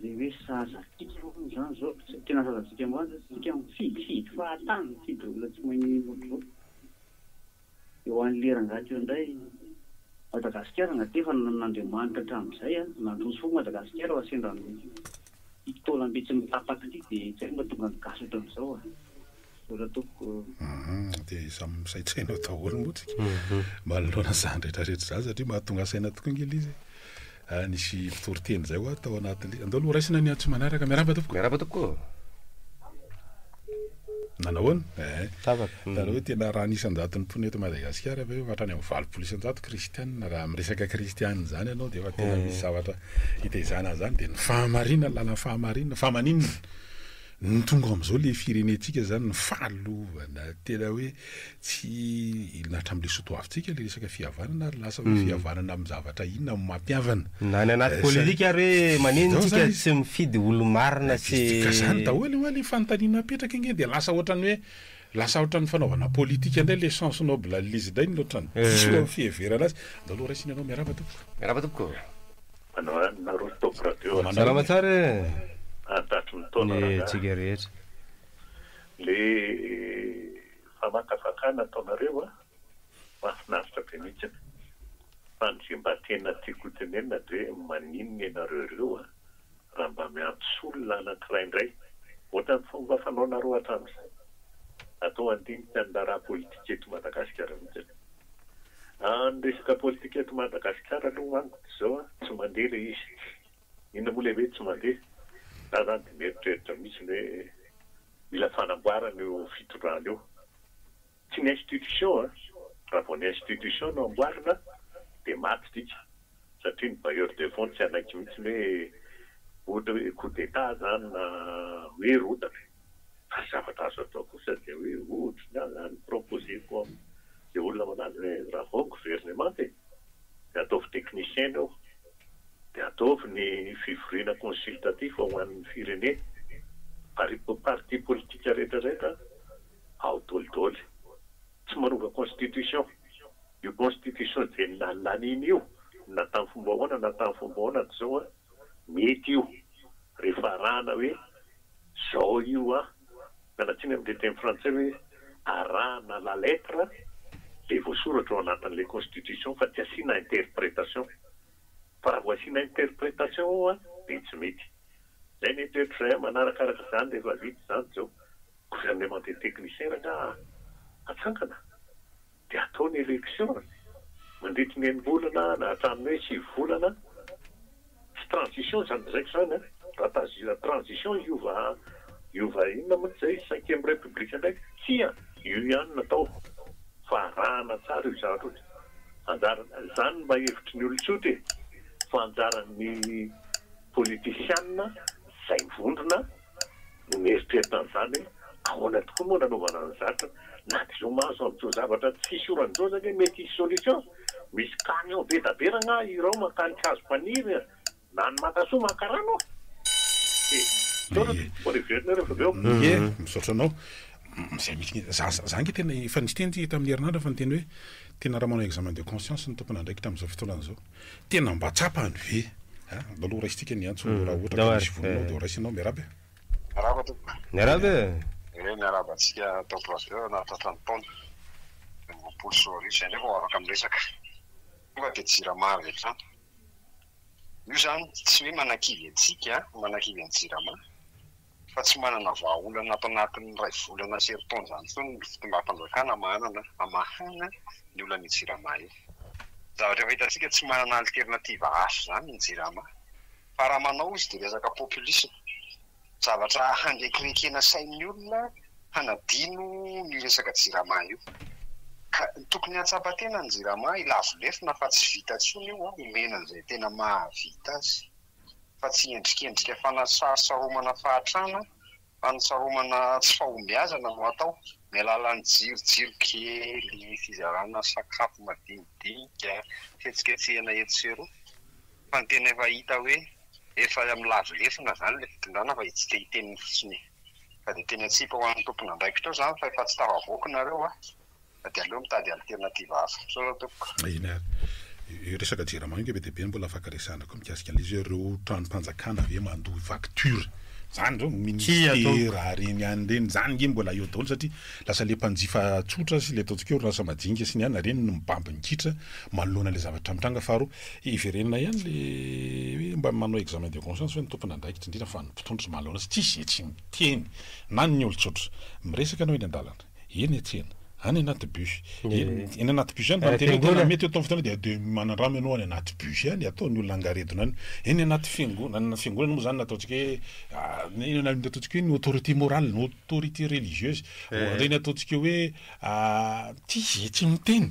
le hoe sazatika zany zao tena sazatsika moazy sika mifidy fahatany mifidy olona tsy magnino eo an'lerangaty eo indray Madagasikara natefa n'Andriamanitra hatramin'izay nandroso fo Madagasikara ho asendra itolam-betsy mitapaky ity dia tsy hay mahatonga ny gasy ohatran'izao ola toko dia samy misaitsainao daholo motsika manoloana zany rehetrarehetra zany satria mahatonga saina tokoa ngely izy nisy fitoriteny zay ho atao anatin'le andao aloha raisina ny antso manaraka miaraba toko nanao tara hoe tena raha nisan-jato ny mpony eto Madagasikara hoe hatrany amin'ny valopolo isan-jato kristianina raha miresaka kristianina zany ianao dia efa tena misy zavatra hitaizana zany dia ny fahamarinana lala fahamaninana ny tonga am'izao le firenetsika zany ny fahalovana tena hoe tsy hatramin'le sotoavintsika le resaka fihavanana ary lasa hoe fihavanana amin'ny zavatra inona amin'ny mampiavana na ny anaty politika ary hoe manintsika tsy mifidy olo marina sy zany daholo hoe le fanontaniana apetraka inge dia lasa ohatran'ny fanaovana politika indray le sens noble l'izy indray ny loatrany diso amin'ny fiheverana azy da aloha raisina ianao miaraba toko salama tsara tsika rehetra le famakafakana ataonareo mahafinaritra be mihitsy fa ny mba tena tiako tenenina dia maninona ianareo ireo raha mba miampy solona anankiray indray ohatra ny fomba fanaonareo hatramin'izay atao andinika ny raha politika eto Madagasikara mihitsy ny resaka politika eto Madagasikara aloha manko zao tsy mandeha le izy inona moa lehibe tsy mandeha zany dia mieritreritra misy hoe mila fanamboarana eo fitondrana eo tsy ny institution raha vao ny institution no amboarina dia maty tika satria ny bailleur de fonds tsy anaiky mihitsy hoe ohatra hoe coup d'état zany na hoe rotana fa zavatra azo atao kosa dia hoe ohatra na zany proposé ko dia olona manazy hoe raha vao gouvernement dia ataovy technicien eo dia ataovy ny fivoriana consultatif ho an'ny firenena parti politika rehetrarehetra ao dolidoly tsy manova constitution io constitution dia nalaniny io na tamin'ny fomba ahoana na tamin'ny fomba ahoana zao mety io rehefa arahana hoe zao io nanatsiny amin'le teny frantsay hoe arahana la lettre le voasoratra ao anatin'le constitution fa tsy asiana interprétation fa raha voasiana interprétation dia tsy mety zay ny toetra zay manarakaraka zany dia efa vita zany zao gouvernement de technicien raha atsangana dia atao ny élection mandritra ny enim-bolana na hatramin'ny hoe 6 volana tsy transition zany zaiky zany raha transition iova inona moa zay 5e république ndraiky tsia io ihany natao fa arahana tsara io zavatra ohatry anjarana zany mba hevitry ny olon-tsotra fa anjaran'ny politisianina zay vondrona no mieritreritan'izany ahoana tokoa moa nanaovana ny zavatra na dia zao mahazo amin'izao zavatra tsisy oran'izao zany hoe mety hisy solution misy kany ao be da berana ireo makany kazo mpaniry na ny makasoa makarano misaotra anao zay misy zange tena efa nisy teny tamin'ny herinandro fa ny teny hoe tena raha manao examen de conscience ny tompona ndraiky tamin'izao fotoanana zao tena mba tsapany ve aloha raisitsika ny antso raha ohatra ka misy volinao dia raisinao miarabe miaraba atsika toporazeo na tatrany taona roapolo sy roa arivo zay ndraiky afaka miresaka tonga dia jirama rehetra io zany tsy hoe manakivy antsika manakivy any jirama fa tsy manana vahaolana ato anatin'ny ray volana sy herintaona zany foana ny fitondraam-panjakana amahana ny olona ny jirama io zavatra efa hitantsika tsy manana alternative hafa zany ny jirama fa raha manao izy dia resaka populisme zavatra handrekirekena sain'ny olona hanadino ny resaka jirama io ka tokony hatsapa-tena ny jirama ilavolefina fa tsy vita tsony io omena an'izay tena mahavita azy fa tsy endrikendrika fanasarosaromana fahatrana fanisaromana tsy fahombiazana no atao ny alalan'ny jirojiro kely fizarana sakafo madinidinika fihetsiketsehana etseroa fa ny tena efa hita hoe efa milazo lefina zany le fitondrana fa tsy te hiteniny fotsiny fa dia tena tsipa ho an'ny tompona andraikitra ao zany fa efa tsy tavavoaka nareo fa dia aleo mitady alternativa hafa so tompoko ina resaka jirama inge be dia be mbola afaka resana ko mikasika an'izy ireo tranom-panjakana ave mandoa facture zany zao ministera reny ihany reny zany nge mbola eo daholo satria lasa le mpanjifa tsotra sy le ataontsika hoe orinasa madinika sy ny ihany reny no mibambinikitra manoloana le zavatra mitranga faharoa iverenina ihany le hoe mba manao examen de conscience hoe ny tompona andraikitra indrindra fa nympitondry manoloana sy tsisy tsy miteny na ny olo-tsotra miresaka anao eny an-dalana eny atsena any anaty bus eny anaty bus any tena mety atao fitana dia manandrama ianao any anaty bus any ataony olona angaredona any eny anaty fiangonana moa zany ataontsika hoe ataontsika hoe ny autorité morale ny autorité religieuse reny ataontsika hoe tsy miteny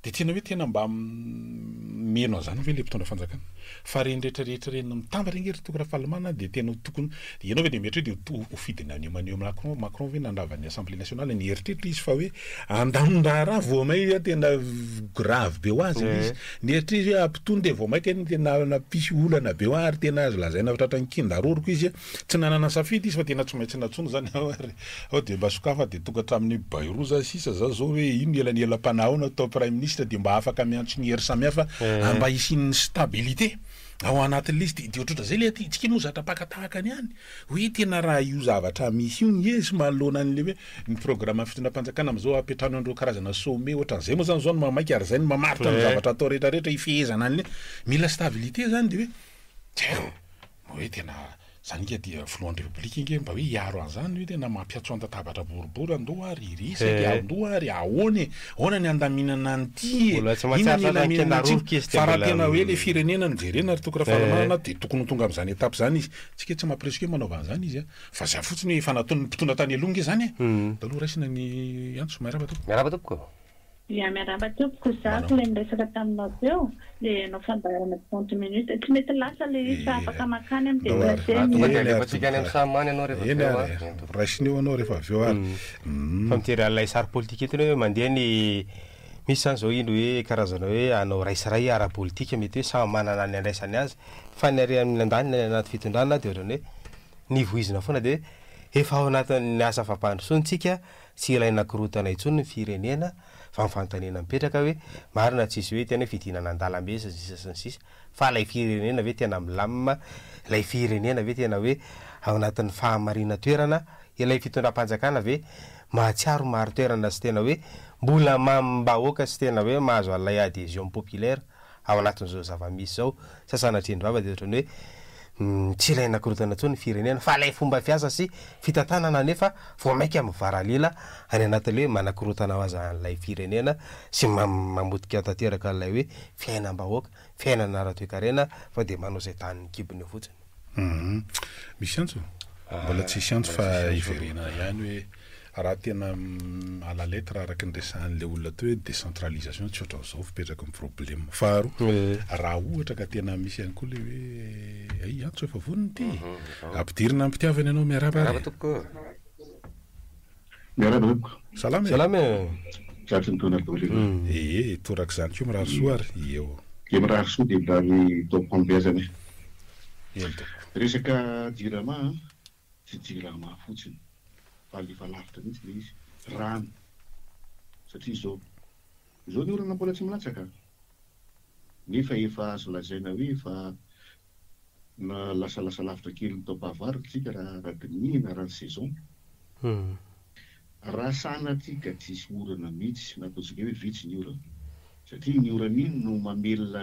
dia tena hoe tena mba meno zany hoe le mpitondra fanjakana fa reny rehetrarehetra reny mitamba reny ery tokona fahalamana dia tena tokony ianao hoe dia mety hoe dia hofidina anio maneo Macron hoe nandavany assemblée nationale ny eritreritra izy fa hoe andanon-draha raha vao may tena grave be ho azy izy ny eritreritra hoe ampitony dia vao maika tena napisy olana be ho ary tena azo lazaina fitratra ny kindaroroko izy tsy nanana safidy izy fa tena tsy maintsy natsono zany ao dia mba sokafa dia tonga hatramin'ny bairoza sisa zao zao hoe ino elanelam-panahona atao prime ministre dia mba afaka miantso ny hery samihafa mba hisin'ny stabilité ao anatin'ny listy dia ohatrotra zay le tsika moa zatra pakatahaka any ihany hoe tena raha io zavatra misy io nyezy manoloana an'le hoe ny programme fitondram-panjakana am'izao apetrano andreo karazana sommet ohatran'izay moa zany zao no mamaika ary zay no mamaritra ny zavatra atao rehetrarehetra ifehezana an'le mila stabilité zany dia hoe tena zany inge dia filohan'ny république inge mba hoe hiaro an'izany hoe tena mampiatso an-tatabatra boribory andoha ary iresaka andoha ary ahoana ny andaminana an'ity fa raha tena hoe le firenena ny jerena ary tokona fahalamana dia tokony ho tonga amin'izany etape zany izy tsika tsy mampiresika hoe manaova an'izany izy fa zay fotsiny hoe efa nataony mpitondra tany alonga zany taloha raisina ny antso miaraba tompoko ia miaraba tompoko zako le miresaka taminao teo le anao fandaharana 30 minutes tsy mety lasa le izy fa afaka makany amin'ny déplacé any samany anao rehefa raisiny eo anao rehefa avy eo ary fa mitery alay sary politique etiny hoe mandeha ny misy zany zao ino hoe karazana hoe anao raisaray ara-politika mety hoe samy manana ny andraisany azy fa ny ary amin'ny andaniny anaty fitondrana dia ohatrany hoe nivoizina foana dia efa ao anatin'ny asa fampandrosontsika tsy ilaina korotana intsony ny firenena fa mifantanena mipetraka hoe marina tsisy hoe tena fidinana an-dalambe sisa fa lay firenena ve tena milamina lay firenena ve tena hoe ao anatin'ny fahamarina toerana ilay fitondram-panjakana ve mahatsiaro maro toerana sy tena hoe mbola mambahoaka sy tena hoe mahazo alay adhésion populaire ao anatin'izao zava-misy zao sasanatrendry vava dia ohatrany hoe tsy ilaina korotana intsony ny firenena fa lay fomba fiasa sy fitantanana nefa vao maika amin'ny varalela any anatin'le hoe manakorotana ho azy an'ilay firenena sy mamotika tanteraka an'ilay hoe fiainam-bahoaka fiainana ara-toekarena fa dia manao izay tanyny kibony eo fotsiny misy antso mbola tsisy antso fa iverena ihany hoe raha tena ala lettre araky ny resan'le olona teo hoe décentralisation tsy ohatran'izao fipetraka ny problème faharoa raha ohatra ka tena misy ihany koa le hoe antso efa voniny ty ampidirina ampitiavana ianao miaraba salama toraka zany ko mirary soa ary eo mirary soa dia mba ny tompoambiazany resaka jirama tsy jirama fotsiny fa lefa lavitra mihitsy le izy rano satria zao ny orana mbola tsy milatsaka nefa efa azo lazaina hoe efa na lasalasa lavitra kely ny taom-pahavaritra tsika raha dinihina raha ny saison raha sanatsika tsisy orana mihitsy na ataontsika hoe vitsy ny orana satria ny orana iny no mamelona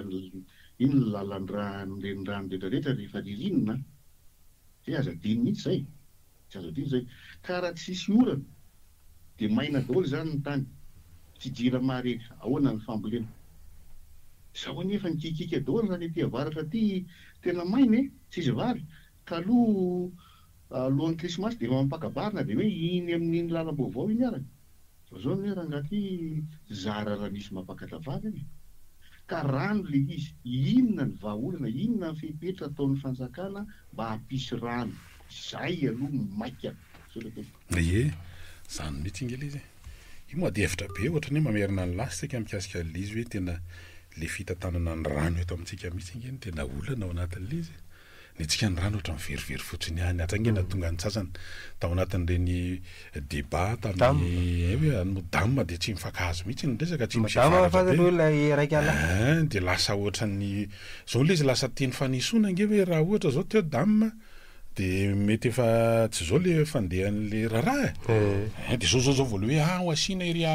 iny ny lalan'ny rano rehetrarehetra rehefa ririnina dia aza diny mihitsy zay tsy azo adiny zay ka raha tsisy orana dia maina daholo zany ny tany tsy jirama rehetra ahoana ny fambolena zao anefa nikikika daholo zany ety avaratra ty tena maina tsisy vary ka alohan'ny krismasy dia mampakabarina dia hoe iny amin'iny lalam-baovao iny arany zao ny rangaty zara raha misy mampakatra vary any ka rano le izy inona ny vahaolana inona ny fipetra ataon'ny fanjakana mba hampisy rano zay aloha maika ie zany mihitsy ingely izy io moa de efitra be ohatrany hoe mamerina ny lasy tsika mikasika l'izy hoe tena le fitantanana ny rano eto amintsika mihitsy ingeny tena olana ao anatin'le izy ny tsika ny rano ohatra miverivery fotsiny ihany atrangena tonga ny sasany tao anatin'ireny débat tamin'ny hoe anodamma de tsy mifankahazo mihitsy ny resaka tsy misy de lasa ohatrany zao le izy lasa teny fanisona nge hoe raha ohatra zao teo damma de mety efa tsy zao le fandehan'le raharaha de zao voalo hoe ho asina ery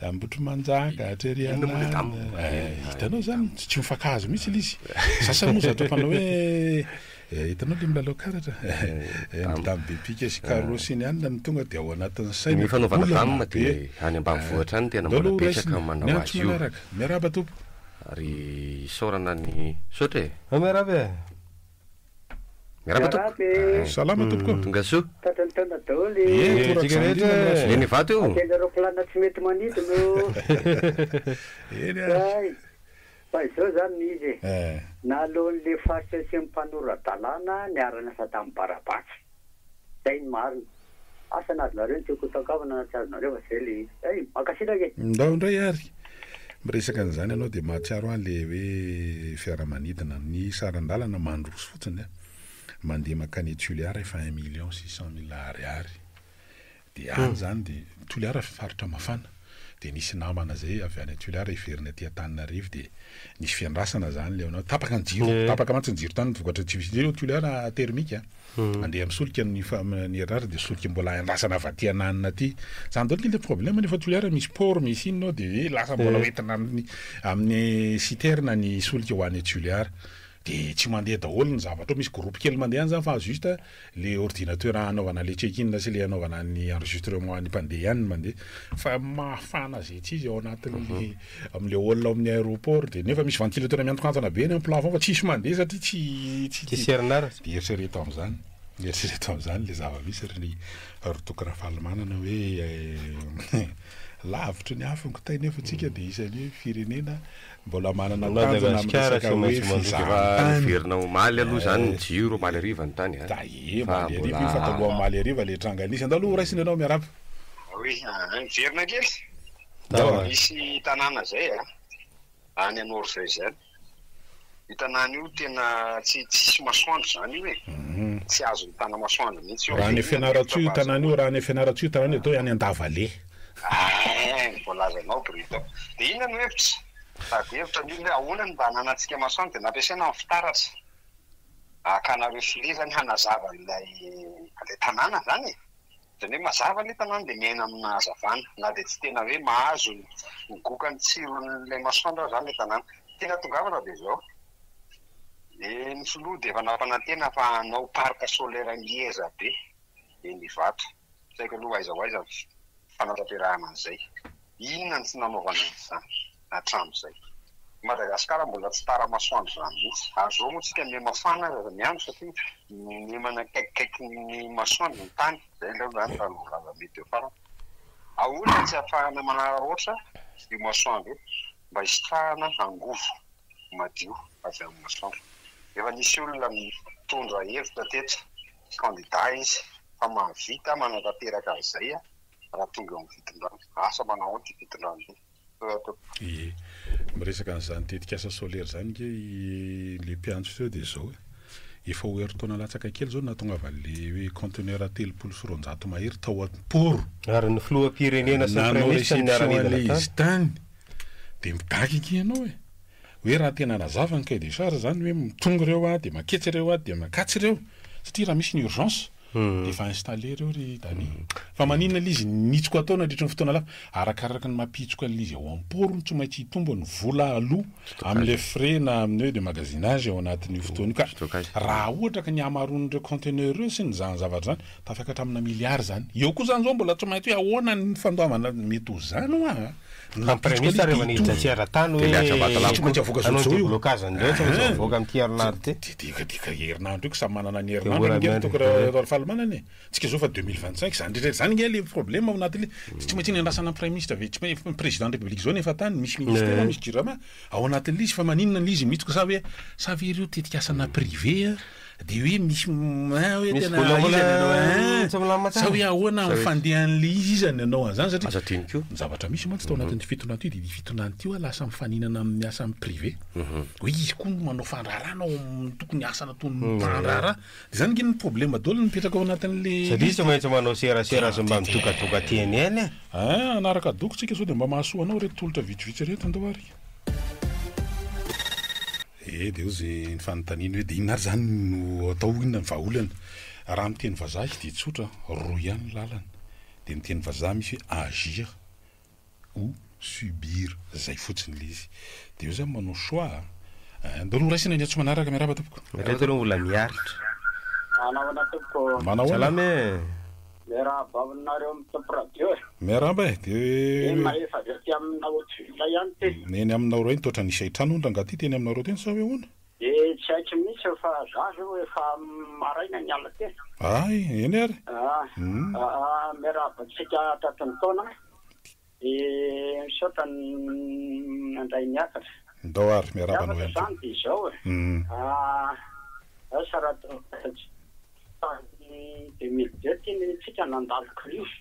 ambotro manjaka hatra ery hitanao zany tsy mifankahazo mihitsy le izy sasany moa zato mpanao hoe hitanao le milalao karatra midamy be pika sy karosiny ihany ny tonga de ao anatin'ny saina ny fanaovana damma de any ambanivohitra any tena mbola betsaka manao azy io miaraba tompo ary saorana ny sotra miaraba salama tompoko tonga soa tatrany daholo eny vato io aeroplanina tsy mety manito no fa izao zany izy na alohan'le faritra sy mpanora-dalàna niarana asa tamin'ny barabatsy zay ny marina asa nazonareo ny tiako takavana na tsy azonareo fa zay le makasitraka ndao indray ary miresaka an'izany ianao de mahatsiaro any le hoe fiaramanidina ny sarandalana mandroso fotsiny mandeha makany Tuléar efa 1,600,000 ariary de any zany de Tuléar faritra mafana de nisy namana zay avy any Tuléar iverina aty Antananarivo de nisy fiandrasana zany leonao tapaka ny jiro tapaka mantsy ny jiro tany vokatra tsy misy jiro Tuléar termika andeha misolika ny rary de solika mbola andrasana avy aty ananina aty zany dolo le problème nefa Tuléar misy port misy inona de lasa mbola hoentina amin'ny citerne ny solika ho any Tuléar de tsy mandeha daholo ny zavatra misy groupe kely mandeha any zany fa juste le ordinateur anaovana le check-in sy le anaovana ny enregistrement ny mpandeha ihany mandeha fa mafana zay tsy izy ao anatin'le am'le olona amin'ny aéroport de nefa misy ventilateur miantokantona be ny amin'ny plafond fa tsisy mandeha satria tsy herinaratra de eritrereto am'zany le zava-misy ry tokana fahalamanana hoe lavitra ny afako tay nefa tsika de isan'ny firenena mbola manana verina maly aloha zany ny jiro maly ariva ny tany maly ariva fa taloha maly ariva le tranganisy andao aloha raisiny anao miarapa verina kely misy tanàna zay any Norvège zany hitanany io tena tsisy masoandro zany io e tsy azo mitana masoandro mihitsy raha ny fianaratso io tanàna io raha ny fianaratso io tanàna io atao any Andavale volazanao brito de inona no hevitra sady hevitra ny hoe ahonany mba hananatsika masoandro de nampiasaina amin'ny fitaratra akanareo filezany hanazava ilay tanàna zany zany hoe mazava le tanàna de miaina amina hazavana na de tsy tena hoe mahazo migoka ny tsiron'lay masoandro zany le tanàna tena tongavana de zao de ny filoha de efa nampanantena fa hanao parka solaire ngeza be eny Ivato saika aloha aiza fanatanterahana an'izay inona ny tsy nanaovana an'izany hatram'izay Madagasikara mbola tsy tara masoandro zany mihitsy azao moa tsika me mafana ny andro satria ny manakaikikaiky ny masoandro ny tany zay leo zany tanolaza meteo farany aolona tsy ahafahana manararaotra io masoandro mba isitrahana angovo madio avy amin'ny masoandro efa nisy olona mitondra hevitra tetra candidat izy fa mahavita manatanteraka an'izay raha tonga amin'ny fitondrano asa manao ty fitondrano miresaka an'izany tetika asa solaire zany ke le mpiantso teo de zao efa ho eritaona latsaka kely zao natonga le hoe conteneur 300 mahery tao aporo ary ny filoham-pirenena sy le izy tany de midakiky ianao hoe raha tena nazava ny cahier des charges zany hoe mitonga ireo de maketsy ireo de makatsy ireo satria raha misy ny urgence de fa installé reo ry tany fa maninona l'izy nitsiko atao nandritra ny fotoana lafa arakaraka ny mampitsoka l'izy ao am-porony tsy maintsy hitombo ny vola aloha am'le frais na amin'ny hoe de magasinage ao anatin'io fotoana io ka raha ohatra ka ny hamaron'ireo conteneur io sy ny zany zavatra zany tafiakatra amina miliary zany eo koa zany zao mbola tsy maintsy hoe ahoana ny fandoavana mety ho zany oa Premisy rehefa niditra ara-tany hoe blocage ndreo tsy voaka amin'ny herinandro dika herinandro io samy manana ny herinandro fahalamanany tsika zao fa 2025 zany rehetra zany nge le problème ao anatin'le tsy maintsy ny andrasana premier ministre ve tsy maintsy président de république zao nefa tany misy ministère misy jirama ao anatin'le izy fa maninona l'izy mitsiko sa hoe sa ve ireo tetika asana privé dia hoe misy hoe tena sa hoe ahoana mifandehan'le izy izany ianao zany satria ny zavatra misy mantsy tao anatin'ny fitonany ty dia fitonany ty a lasa mifaninana amin'ny asa amin'ny privé hoe izy koa no manao fandrarana tokony asana tony fandrara dia zany ngeny ny problema dolo mipetraka ao anatin'le satria tsy maintsy manao serasera sy mba mitokatoka teny eny anaraka dokotsika sao dia mba mahasoanao reto tolotra vitsivitsy reto andao ary dia io zay ny fanontaniana hoe dia inona ary zany no atao inona ny vahaolana raha miteny vazaha izy dia tsotra roa ihany lalana dia miteny vazaha misy hoe agir ou subir zay fotsiny le izy dia io zany manao choix ndalo raisina ny atso manaraka miaraba tompoko reto reo mbola miaritra manao tompoko manao salame miaraba aminareo mitompo radio miaraba dia maefa rety aminao otrila ihany ty neny aminao ro eny toatra nisy aitrano nrangaty teny aminao ro teny sa hoe ahoana tsy haiko mihitsy fa za zao efa maraina ny ala teny ay eny ary miaraba tsika tatony taona misaotra nandray miakatra ndao ary miaraba anao ihany zany dia izao sarato 2002 teny tsika nandalo crise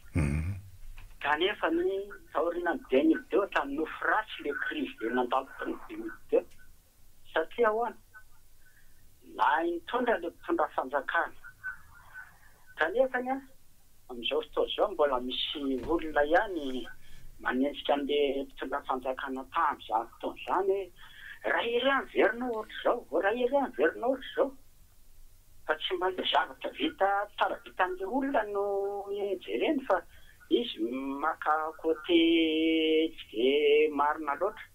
kanefa ny taoriana 2002 tamin'ny nofiratsy le crise dia nandalo tany 2002 satria ahoana na nitondra le mpitondra fanjakana kanefa ny amin'izao fotoana zao mbola misy olona ihany manenjika an'le mpitondra fanjakana tamin'izany fotoana zany raha ery anverina ohatra zao raha ery anverina ohatra zao fa tsy mba le zavatra vita tsara vita an'le olona no jereny fa izy maka côté tsy de marina loatra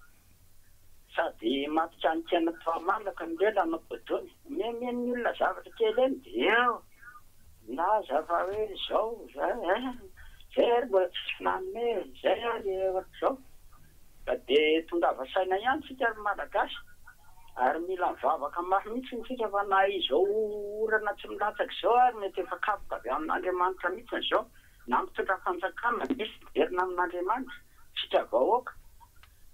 sady mampikianikiana toamalaka ny lela anao bodony miamian'ny olona zavatra kely eny dia eo na zava hoe zao zay ary mbola tsisy finanome zay ary ohatra zao ka dia tondava saina ihany sika ary malagasy ary mila mivavaka mafy mihitsy ntsika fa na izao orana tsy milatsaka izao ary mety efa kapoka avy amin'Andriamanitra mihitsy izao na mitondra fanjakana misy miverina amin'Andriamanitra sika vahoaka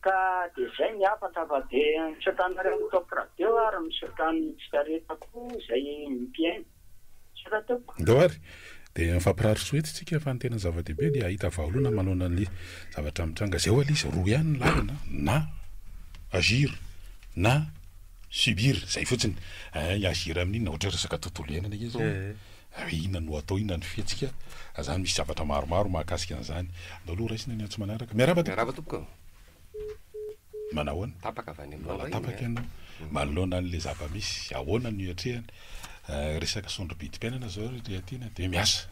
ka dia zay ny afatra fa dia misaotranareo mitopy radio ary misaotran'ny tsika koa zay mpiaina sora toko ndao ary dia mifampiraritry hoe tsika fa ny tena zava-dehibe dia ahita vahaolana manao an'le zavatra mitranga zay ho ala izy roa ihany ny lalana na agir na subir zay fotsiny agir amin'inona ohatra resaka tontolo iainana izy hoe inona no atao inona ny fihetsika zany misy zavatra maromaro mahakasika an'izany ndao aloha raisina ny antso manaraka miaraba tompoko manao ahoana tapaka avy any aminao tapaka ianao manoloana an'le zava-misy ahoana ny ohatrehany resaka sondrom-bidi-piainana zao reatina dia miasa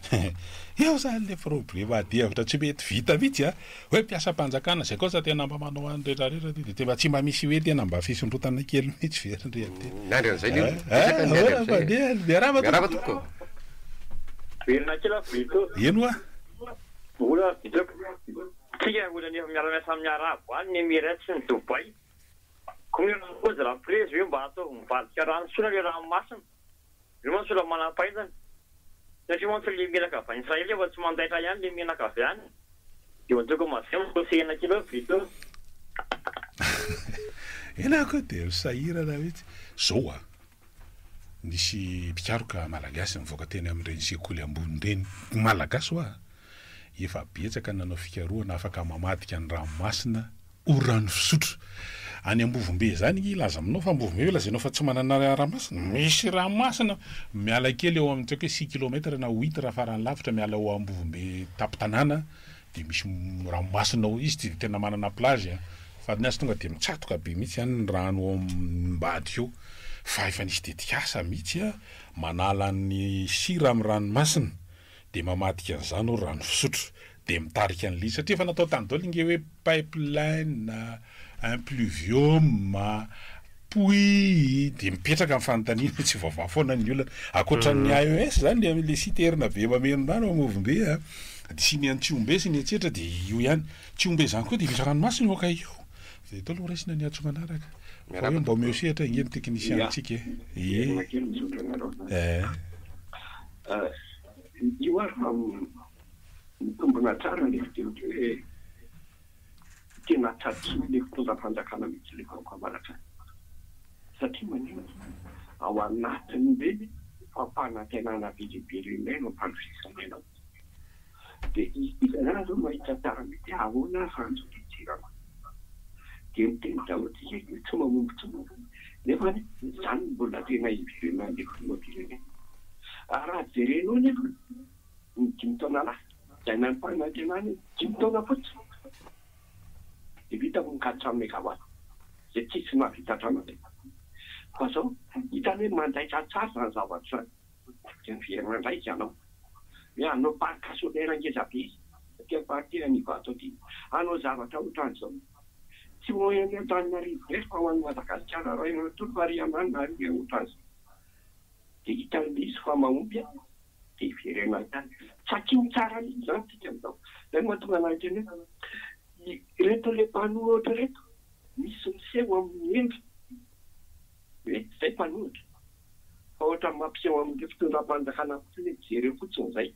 eo zany le problema adihevitra tsy mety vita mihitsy hoe mpiasa mpanjakana zay koa sa tena mba manao any rehetrarehetra ty dia mba tsy mba misy hoe tena mba fisondrotana kely mihitsy verynrehatymiaraba tompoko verina kela vito eno a ola vitako tsika olana efa miara-miasa miarabo any ny Emirates ny Dubai koa mionakozy raha prezy hoe mba atao mivadika rano sola le ranomasina io mantsy ola manam-pahaizana satria mantsy le menaka avy any Israely efa tsy mandaitra ihany le menaka avy any dia ontoko mazay mitosehana kilo vito ena koa dia misahirana mihitsy zao nisy mpikaroka malagasy mivoaka teny amin'ireny sekoly ambony reny malagasy ho efa betsaka nanao fikaroana afaka mamadika ny ranomasina o rano fisotro any Ambovombe zany ilaza aminao fa Ambovombe lazainao fa tsy manana ranomasina misy ranomasina miala kely eo amin'ny tsaka 6 km na 8 raha farany lavitra miala ao Ambovombe tapitanana dia misy ranomasina ao izy tsy tena manana plage fa ny azy tonga dia mitsatoka be mihitsy ihany ny rano ao ambady eo fa efa nisy dedikasa mihitsy manala ny sira amin'ny ranomasina dia mamadika an'izany ao rano fisotro dia mitarika an'le satria efa natao tany daholo inge hoe pipeline impluvium puits dia mipetraka amin'ny fanontaniana tsy vaovao foana ny olona akoatran'ny AES zany le siterina be mamenonano Ambovombe dia sy ny Tsiombe sy ny etsetra dia io ihany Tsiombe zany koa dia misy ranomasina oka io zay tao aloha raisina ny atso manaraka fa hoe mba miosehatra ingeny teknicien antsika io ary fa mitombona tsara le fiteotra hoe tena tsatso le fitondra fanjakana mihitsy le vaoka malatra satria manino ao anatiny be fampanantenana bilibily indray no mpandroisana ianao. Dia isan'andro mahita taramety ahoana fanjokitsirana. Dia miteny dahotsika io tsy mamombontsombo. Nefa izany mbola tena ivelona ilay filohampirenena. Raha jerenao nefa ny 5 taona lahy, izay nampanantenana 5 taona fotsiny. Dia vita mikatsa megawatt. Izay tsisy mahavita hatramin'izay. Fa izao hitany hoe mandaitra tsara izany zavatra izany. Dia miverina indray ianao. Hoe anao parc solaire ngeza be izy. Satria party Anivato aty. Anao zavatra ohatran'izao. Tsy moyenne Antananarivo ve fa ho an'i Madagasikara raha eny Tolopariamana ary ohatran'izao. Dia hitany misy fa mahomby a. Dia iverena hitany. Tsakiny tsara mihitsy izany tsika amin'izao. Izay no mahatonga anazy teny hoe reto ilay mpanohitra reto. Misy miseho amin'ny endrika. Hoe izay mpanohitra. Fa ohatra mampiseho amin'ny fitondram-panjakana fotsiny jereo fotsiny izay.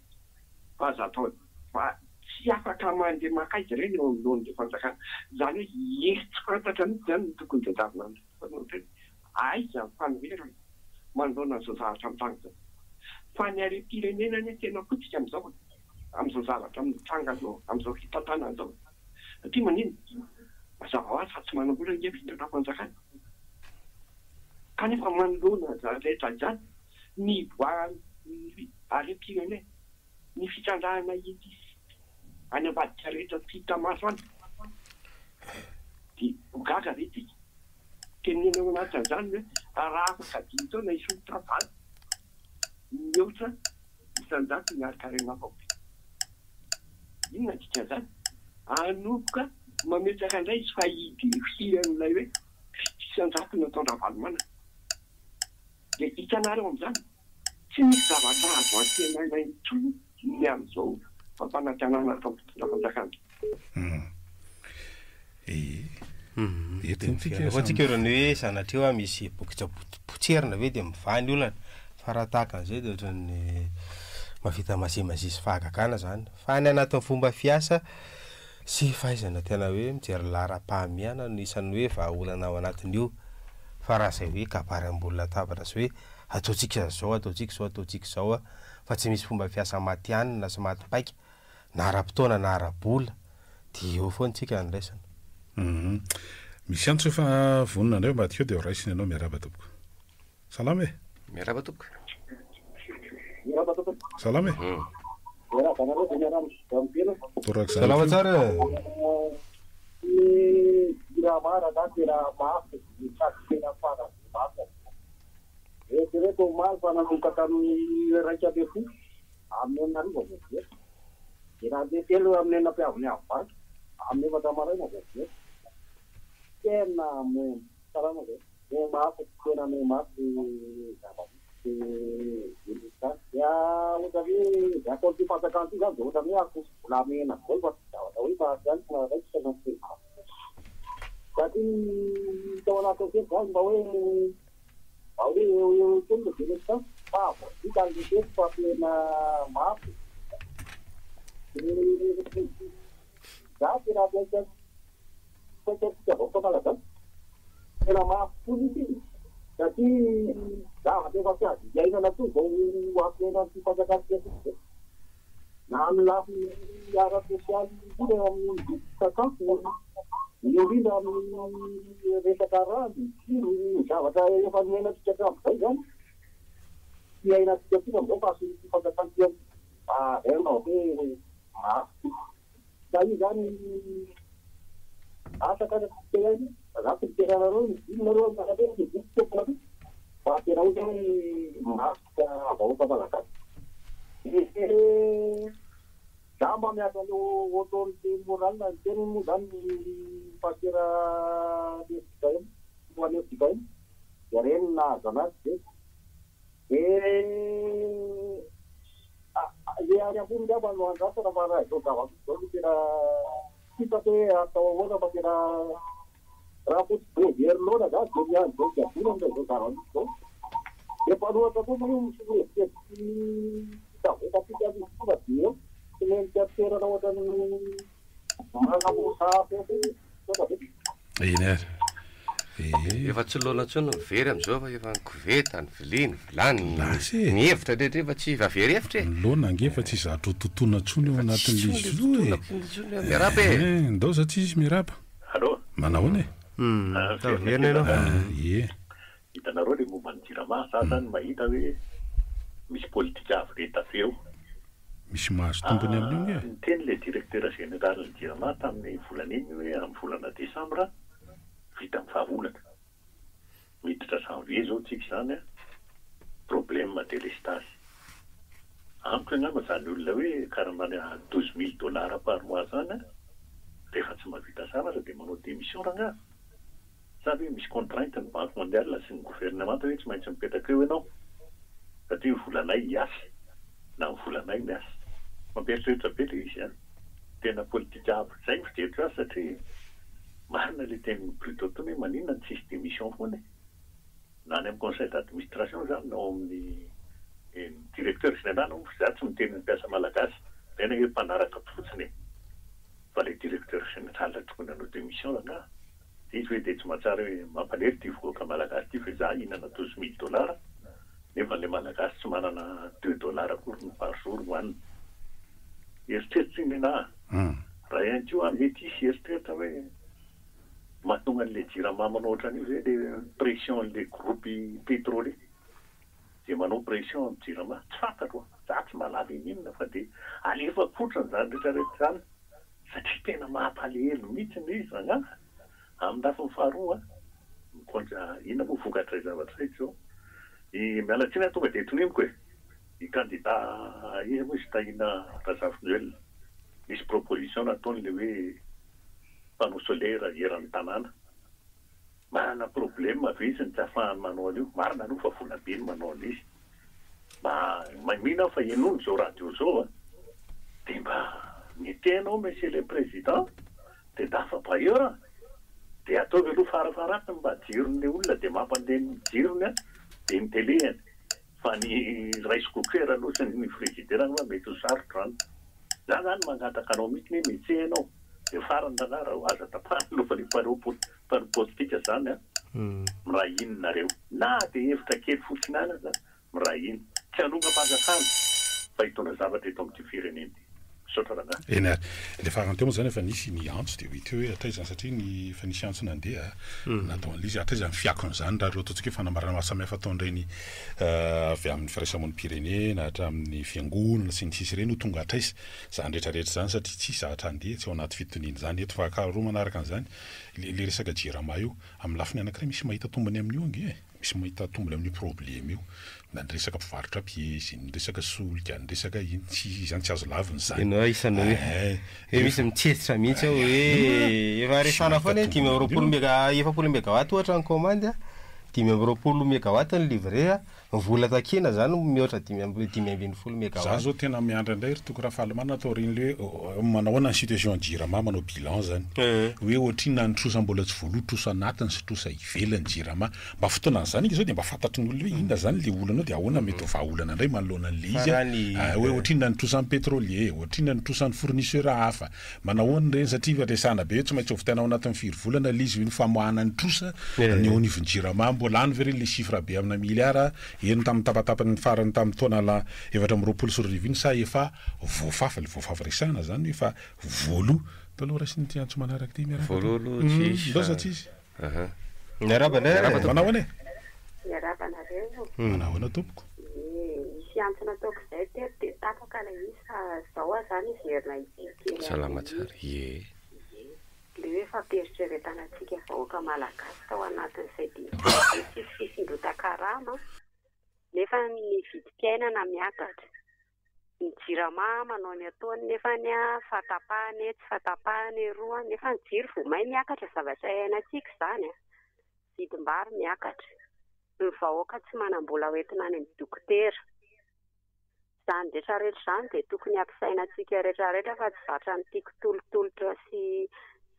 Fa aza atao fa tsy afaka mandeha maka izy ireny eo amin'ilon'ilay fanjakana. Izany hoe tsy fantatra mihitsy izany ny tokony tadiavina amin'ny aiza ny fanoherana manoloana an'izao zavatra mitranga izao. Fa ny harem-pirenena ny tena fotsika amin'izao amin'izao zavatra mitranga izao amin'izao fitantanana izao. Satria manino mazava ho azy fa tsy manam-bola ny fitondram-panjakana. Kanefa manoloana rehetra izany ny voan'ny harem-pirenena ny fitrandrahana EDC any ambadika rehetra fita maso any. Dia gaga ve ity. Tenenina ao anatin'izany hoe raha afaka 10 taona isotra valy. Mihoatra 100 miarikarenina avao. Inona dika izany? Anoboka mametraka indray izy fa hian'ilay hoe 100 natondra valomana. Dia hitanareo amin'izany. Tsy misy zavatra azo antenaina intsony ny amin'izao fampanantenana atao fanjakana. Tsika irony hoe sanatreo misy bokotra potserina ve dia mivany olana. Fa raha tahaka an'izay dia ohatran'ny mahavita mazimazisy fahagagana izany. Fa ny anatin'ny fomba fiasa sy fahaizana tena hoe mijery laharam-pahamiana no isan'ny hoe vahaolana ao anatin'io. Fa raha izay hoe kabaram-bola latabatra sy hoe ataontsika izao, ataontsika izao, ataontsika izao fa tsy misy fomba fiasa matianina sy matipaika na ara-potoana na ara-bola dia eo foana tsika andraisana. Misy antso efa vonona indray mba atikeo dia raisina ianao miaraba tompoko. Salama e? Miaraba tompoko. Salama e? Salama tsara. Iramara da tena mafy ny tena fara mafy. Reto maly fa nanomboka tamin'ny raiky abe fo amin'ny enina arivo avy. Dia raha be telo amin'ny enina mpiavony avy amin'ny efatra maraina avy. Tena salama zay. Dia mafy tena mafy dia ohatra hoe atao ty fanjakana ty zany dia ohatra hoe akoso volamena avao fa zavatra hoe mahazany fa raiky tena tena. Satria tao anatin'ny fety zany mba hoe eo tena dia resaka fa vita ny fety fa tena mafy. Za tena tsika avao fankalazany tena mafy fony ity. Satria zavatra efa fiadiainana to vao ampena ny fanjakana na amin'ny lafiny ara-sosialy io amin'ny sakafo. Indrindra amin'ny resaka rano, tsiro, zavatra efa miainatsika hatramin'izay izany. Tsy ainatsika tsika amin'izao fa asy fanjakana renao hoe mafy. Fa io zany asaka tena raha fiterana reo inonareo amin'arabe nyvitsika fa tena ohatra hoe mafy avahoaka malagasy. Za mba miasa an'io autorité morale ny teny moa zany fakera lesika eny ho any lesika eny dia reny nahazo anazy dia any ambony ngamba no andrasana fa raha izao zavatra izao tena hitako hoe atao ahoana fa tena raha fotsy gouvernement zany dia miandro zao fiadina amin'izao zavatra izao. Dia mpanohatra koa moa misy université zavetatsika misy dia menteaterana ohatran'ny manamosafo iny ary efa tsy lona ntsony very am'izao fa efa nykoveta ny viliny vilany ny hevitra drehetra efa tsy vavery hevitra lona angefa tsy zatra ho tontona ntsony eo anatin'izy io miarapa ndao za tsy izy miarapa allo manahoana verina ianao hitanareo le momba ny Jirama za zany mahita hoe misy politika avy reta aveo misy mahazo tombony amin'io e teny le directeur général ny Jirama tamin'ny volana iny hoe amin'ny volana desambra vita amin'ny fahavolana miditra janvier zao tsika zany problème délestage amiko angamba zany olona hoe karamana $12,000 par mois zany rehefa tsy mahavita zavatra dia manao démission ranga saby hoe misy contrainte ny banque mondiale sy ny gouvernement hoe tsy maintsy mipetraka eo ianao satria volanay hiasa na volanay miasa mampieritreritra be le izy tena politika avy zay fijery azy satria marina le teny plutôt tony hoe maninona ny tsisy démission foana na any amin'ny conseil d'administration zany nao amin'ny directeur général za tsy miteny ny mpiasa malagasy tena hoe mpanaraka fotsiny fa le directeur général tokony hanao démission ranga izy hoe de tsy mahatsara hoe mampalery ty voaka malagasy ty fa za inana $12,000 nefa le malagasy tsy manana $2 akory par jour hoanina eritreritry iny na raha ihany koa mety isy eritreritry hoe mahatonga an'le Jirama manao ohatran'io hoe le pression le groupe pétrolier de manao pression amin'ny Jirama tsy fantatro za tsy malala inona fa de alefa fotsiny zany rehetrarehetra zany satria tena mampalahelo mihitsy ny izy ragnana amin'ny lafiny faharoa inona moa vokatra ray zavatra zay zao mialatsiny tonga de tonimiko i candidat izy moa sy tahina Razafinduel misy proposition nataony le hoe panneau solaire eran'ny tanàna manana problème viziny tsy ahafahany manao an'io marina aloha fa vola be ny manao an'izy mihina fa enony zao radio zao de mba mitenao monsieur le président de dafa bailleur de ataovy aloha farafaratiny mba jirony le olona de mampandeha ny jirony de ny télé fa ny rice cooker aloha sy ny frigidaire ma mety ho sarotra any za zany mangataka anao mihitsy hoe metsena ao de farany nanara ho aza tapahany aloha fa le panneau politika zany miraha inonareo na de hevitra kely fotsiny any zany miraha ino tsy anonga-panjakana fa hitondra zavatra eto amin'ity fireneny eny ary le farany teo moa zany efa nisy ny antso de hita hoe atraizany satria ny fa nisy antso nandeha natao an'izy atraizany fiakon'izany raha reo ataontsika hoe fanamarana mahasamihafa ataon'ireny avy amin'ny firaisamon'ny Pyrénées na hatramin'ny fiangonana sy ny sisy ireny ho tonga atraiza zany rehetrarehetra zany satria tsy zatra andeha tsy ao anaty fitoniana zany eto fa akaroa manaraka an'izany le resaka Jirama io amin'ny lafiny anankiray misy mahita tombony amin'io ange misy mahita tombony amin'ny problème io na ny resaka mpivarotra pièzy ny resaka solika ny resaka iny tsy zany tsy azo laviny zany ianao isany hoe misy mitsetsitra mihitsy ao hoe efa resana foana 10 mégawatt ohatra ny commande 10 mégawatt ny livret vola takena zany mihoatra 10 mégawatt za zao tena miandra indray ry toko raha fahalamana atao reny le manahoana ny situation Jirama manao bilan zany hoe ohatrina ny trosa mbola tsy voaloha trosa anatiny sy trosa ivelany Jirama mba fotoana zany izy zao de mba fantatry ny olona hoe inona zany le olana de ahoana mety ho vahaolana indray manoloana an'le izy hoe ohatrina ny trosan'ny pétrolier ohatrina ny trosan'ny fournisseur hafa manahoana reny satria resana be tsy maintsy ovitana ao anatin'ny 4 volana le izy ny famoahana ny trosa ny au niveau Jirama mbola any ve reny le chiffre be amina milliard eny tamin'ny tapatapany farany tamin'ny taona la 2020 sa efa voafafa le voafafa resana zany efa voalo taloha rasy ny tiantso manaraka ty miaraka voalolo tsisy loza tsisy miarabana manahoana miarabanareo manahoana tompoko misy antsona ataoko zay tery de tapaka la isa zao zany iverina itikely salama tsara ye le hoe fampieritreretanan-tsika vahoaka malagasy tao anatin'izay de fisindrotan-karama nefa ny vidim-piainana miakatra ny Jirama manao ny ataony nefa ny fatapahany tsy fatapahany roa nefa ny jiro vao may miakatra zavatra iainantsika zany vidim-bary miakatra ny vahoaka tsy manam-bola hoentina any amin'ny dokotera zany rehetrarehetra zany de tokony ampisainantsika rehetrarehetra fa tsy zatra ny tiako tolotolotra sy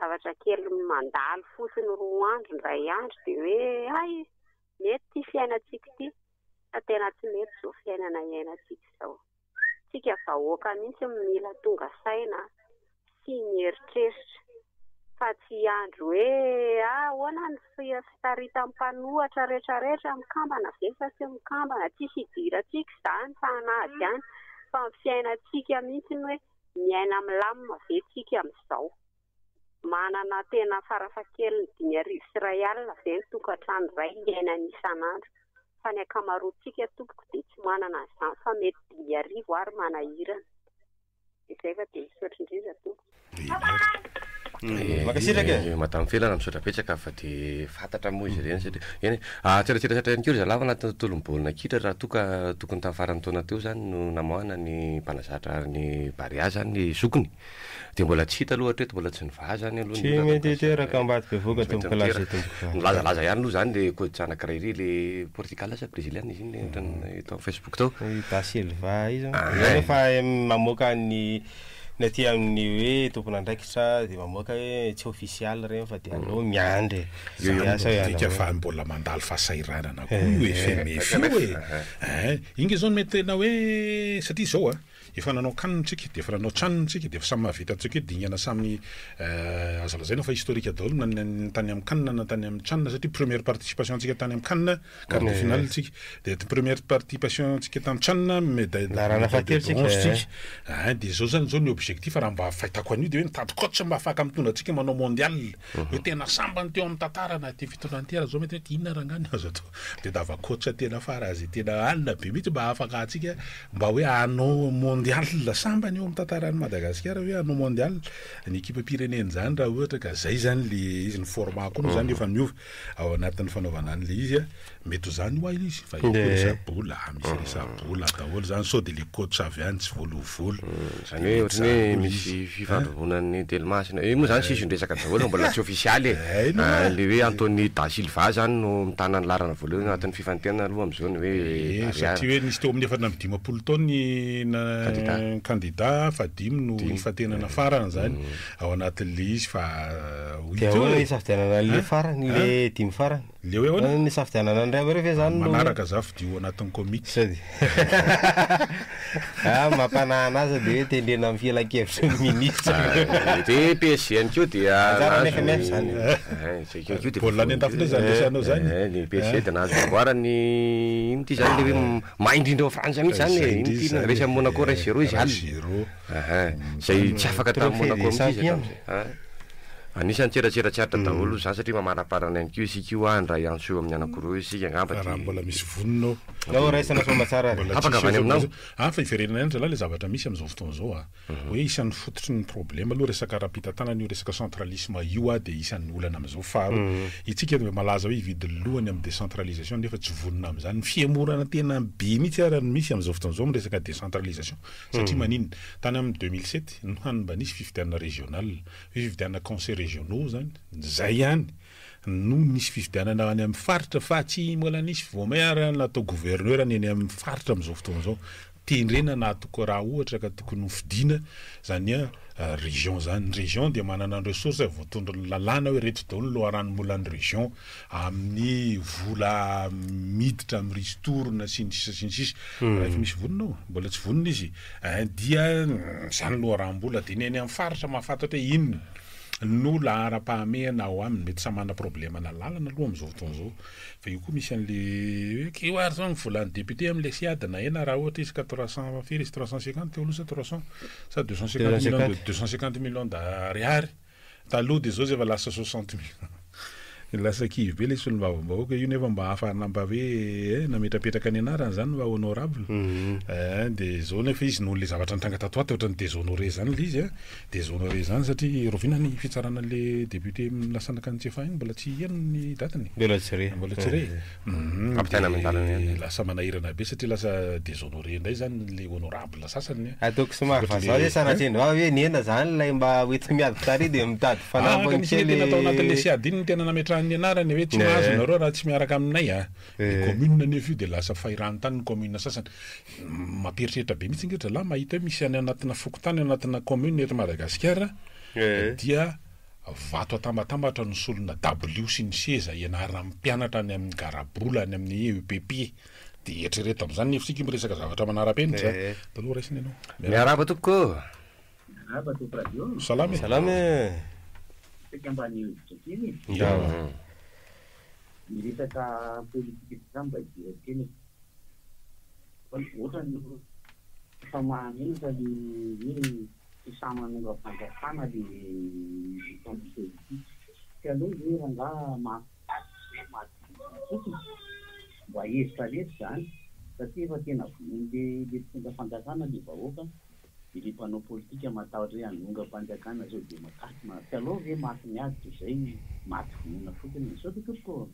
zavatra kely mandalo fotsiny 2 andro ny 2 andro de hoe ay mety ty fiainantsika ty fa tena tsy mety zao fiainana iainantsika zao tsika vahoaka mihitsy mila tonga saina sy mieritreritra fa tsy andro hoe ahoana ny fitarita amin'ny mpanohatra rehetrarehetra mikambana ve sa tsy mikambana, tsisy idirantsika izany fa anady ihany fa ny fiainantsika mihitsy ny hoe miaina milamina ve tsika amin'izao. Manana tena farafahakeliny 5,000 sy 1 alina ve ny tokantrano iray iainany isan'andro, fa ny ankamaroantsika tompoko dia tsy manana an'izany fa mety 5,000 ary manahirana. Izay fa dia misaotra indrindra tompoko. Madame Felana misaotra betsaka fa dia fantatra moa izy ireny satria eny tsiratsiratsatra ihany koa ry zalava anatin'ny tolom-baolina kitra raha tokony tamin'ny farany taona teo zany no namoahana ny mpanazatra ny Barea zany ny zokony dia mbola tsy hita aloha hatreto, mbola tsy nivaha zany aloha tsy mety teraka ambadiky voka tomboka laza tomboka nilazalaza ihany aloha zany le coach anankiray iry le Portugal sa Brésiliana izy iny tao Facebook tao Da Silva izy fa mamoaka ny aty amin'ny hoe tompona andraikitra dia mamoaka hoe tsy ofisialy reny fa dia aleo miandry ika fa mbola mandalo fahasairanana koa hoe FMF hoe ingy zao mety tena hoe satria zao efa nanao kanontsika dia efa nanao tranontsika dia efa samy mahavita antsika hoe dingana samy azo lazaina fa historique daholo na tany amin'ny kanina na tany amin'ny tranona satria première participation antsika tany amin'ny kanina quart de finale tsika dia première participation antsika tamin'ny tranona médaille dia zao zany zao ny objectif raha mba fahitako an'io dia hoe mitady coach mba afaka mitondra antsika manao mondial hoe tena sambany teo amin'ny tantarana ty fitondrantiara zao mety hoe inona rangany azo atao dia dava coach tena fara azy tena alina be mihitsy mba afaka antsika mba hoe anao mondial sambany eo amin'ny tantaran'i Madagasikara hoe anao mondial ny équipe pireneny zany raha ohatra ka zay zany le izy ny format koa zany efa miova ao anatin'ny fanaovana an'le izy mety zany ho izy fa resabola misy resabola daholo zany sao dia le coach avy any tsy volovolo zany hoe ohatrany hoe misy fifandrovonan'ny Delmasina moa zany sisy ndresaka daholo mbola tsy ofisialy le hoe Anthony Da Silva zany no mitana ny larana voalohany anatin'ny fifantenana aloha amin'izao ny hoe satria hoe nisy teo amin'ny 4 taony na candidat fa 5 no ifantenana farana zany ao anatin'le izy fa isafidianana le farany le 5 farany le hoe ny safidianana ndray amreo zany manaraka zafidio anatin'ny komity sady mampanahana azy dia hoe tendrena amin'ny fialan-kevitra ny ministra dia PSG ihany koa dia baolina ny andafina zany lesanao zany ny PSG dia nahazo amboarany iny ty zany le hoe maindrindra ao Frantsa mihitsy zany iny ty resy amin'ny Monaco 0 izy zay tsy afaka tamin'ny Monaco mihitsy anisany tseratseratsaratra daholo zany satria mamaraparana ihany koa isika io raha ianso amin'ny anankiroa isika angamba raha mbola misy vonona ao raisana fomba tsara afaka avy any aminao fa iverenana ihany zalahy le zavatra misy amin'izao fotoana zao hoe isan'ny fototry ny problème aloha resaka raha-pitantanana io resaka centralisme io dia isan'ny olana amin'izao faro itsika malaza hoe hividy lohany amin'ny décentralisation nefa tsy vonona amin'izany ny fiemorana tena be mihitsy raha misy amin'izao fotoana zao miresaka décentralisation satria maninona tany amin'ny 2007 no hany mba nisy fifidianana régional fifidianana conseil régionaux zany zay ihany no nisy fifidianana any amin'ny faritra fa tsy mbola nisy vomaire natao gouverneur ny eny amin'ny faritra amin'izao fotoana zao tendrena na toko raha ohatra ka tokony hofidiana zany région zany région dia manana ny ressource voatondro ny lalàna hoe reto daholo loharan'ny région amin'ny vola miditra amin'ny ristourona sy ny sisa raha efa misy vononao mbola tsy vonona izy dia zany loharam-bola dia ny eny amin'ny faritra mahafantatra hoe inona no lahara-pahamehana ao aminy mety samana problème na lalana aloha amin'izao fotoana zao fa io koa misy an'le keoary zao ny volan'ny député amin'le siadina ena raha ohatra izy ka 300 firy izy 350 teo aloha sa 300 sa 250 millions d'ariary taloha dia zao zay efa lasa 60 millions lasa kivy be le solombavam-bahoaka io nefa mba hahafarana mba hoe nametrapetraka ny anarany zany mba honorable dia zao nefa izy noho le zavatra nitranga tato ato ohatrany déshonoré zany le izy déshonoré zany satria rovina ny fitsarana le député lasanaka ny tsefa iny mbola tsy hiano ny datiny mbola tsy re lasa manahirana be satria lasa déshonoré indray zany le honorable sasany ataoko somary vazao hoe sanatrendra hoe niena zany lay mba hoety miady tary dia mitady fanambony kely tena tao anatin'le siady iny tena nametra ny anarany hoe tsy mahazo nareo raha tsy miaraka aminay commune nefa io dia lasa fairany tany ny commune sasany mamperitreritra be mihitsy ingehitra lahy mahita hoe misy any anatina fokotany anatina commune eto Madagasikara dia vato atambatambatra ny solona W sy ny seza ianarana mpianatra any amin'ny garabola any amin'ny EPP dia eritrereto amin'izany nefa sika miresaka zavatra manara-penitra taloha raisiny ianao miaraba toko salamy feky ambany hevitra kely miresaka politika zany mba idira kely ohatra ny fa mahanenaka ny fisamanonga-panjakana le politika ka aloha hoe rangaha mafotsiny mba hevitra rehetra zany satria efa tena voniny le tonga fanjakana le vahoaka de le mpanao politika matahotra hoe hanonga-panjakana zao de makasy ty aloha hoe maty miady zay maty vonina fotiny sao tokotoko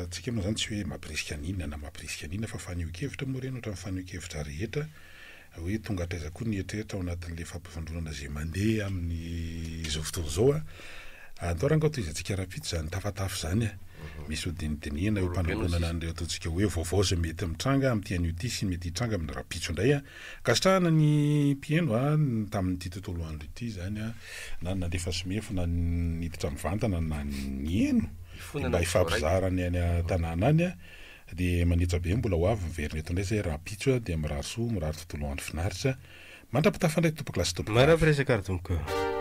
tsika moa zany tsy hoe mampirisika an'inona na mampirisika an'inona fa faneho-kevitra moa reny ohatra ny faneho-kevitra rehetra hoe tonga hatraiza koa ny eritreretra ao anatin'le fampifandronana zay mandeha amin'ny zao fotoana zao antorango toy izy atsika rapity zany tafatafy zany misy hodinidinihana hoe mpanalonana an'ireo ataontsika hoe vaovao zay mety mitranga amin'ity an'io ty sy mety hitranga amin'ny rapitso indray ka sitrahana ny mpieno tamin'ity tontolo andro ity zany na nandefa somefo na niditra mivantana na ny eno mba hifampizarany any tanàna any de manitra be mbola ho avy miverina eto indray zay rapitso de mirary soa mirary tontolo andro finaritra mandrapitafandray tompoklasy tompoko marapiresaka ary tompoko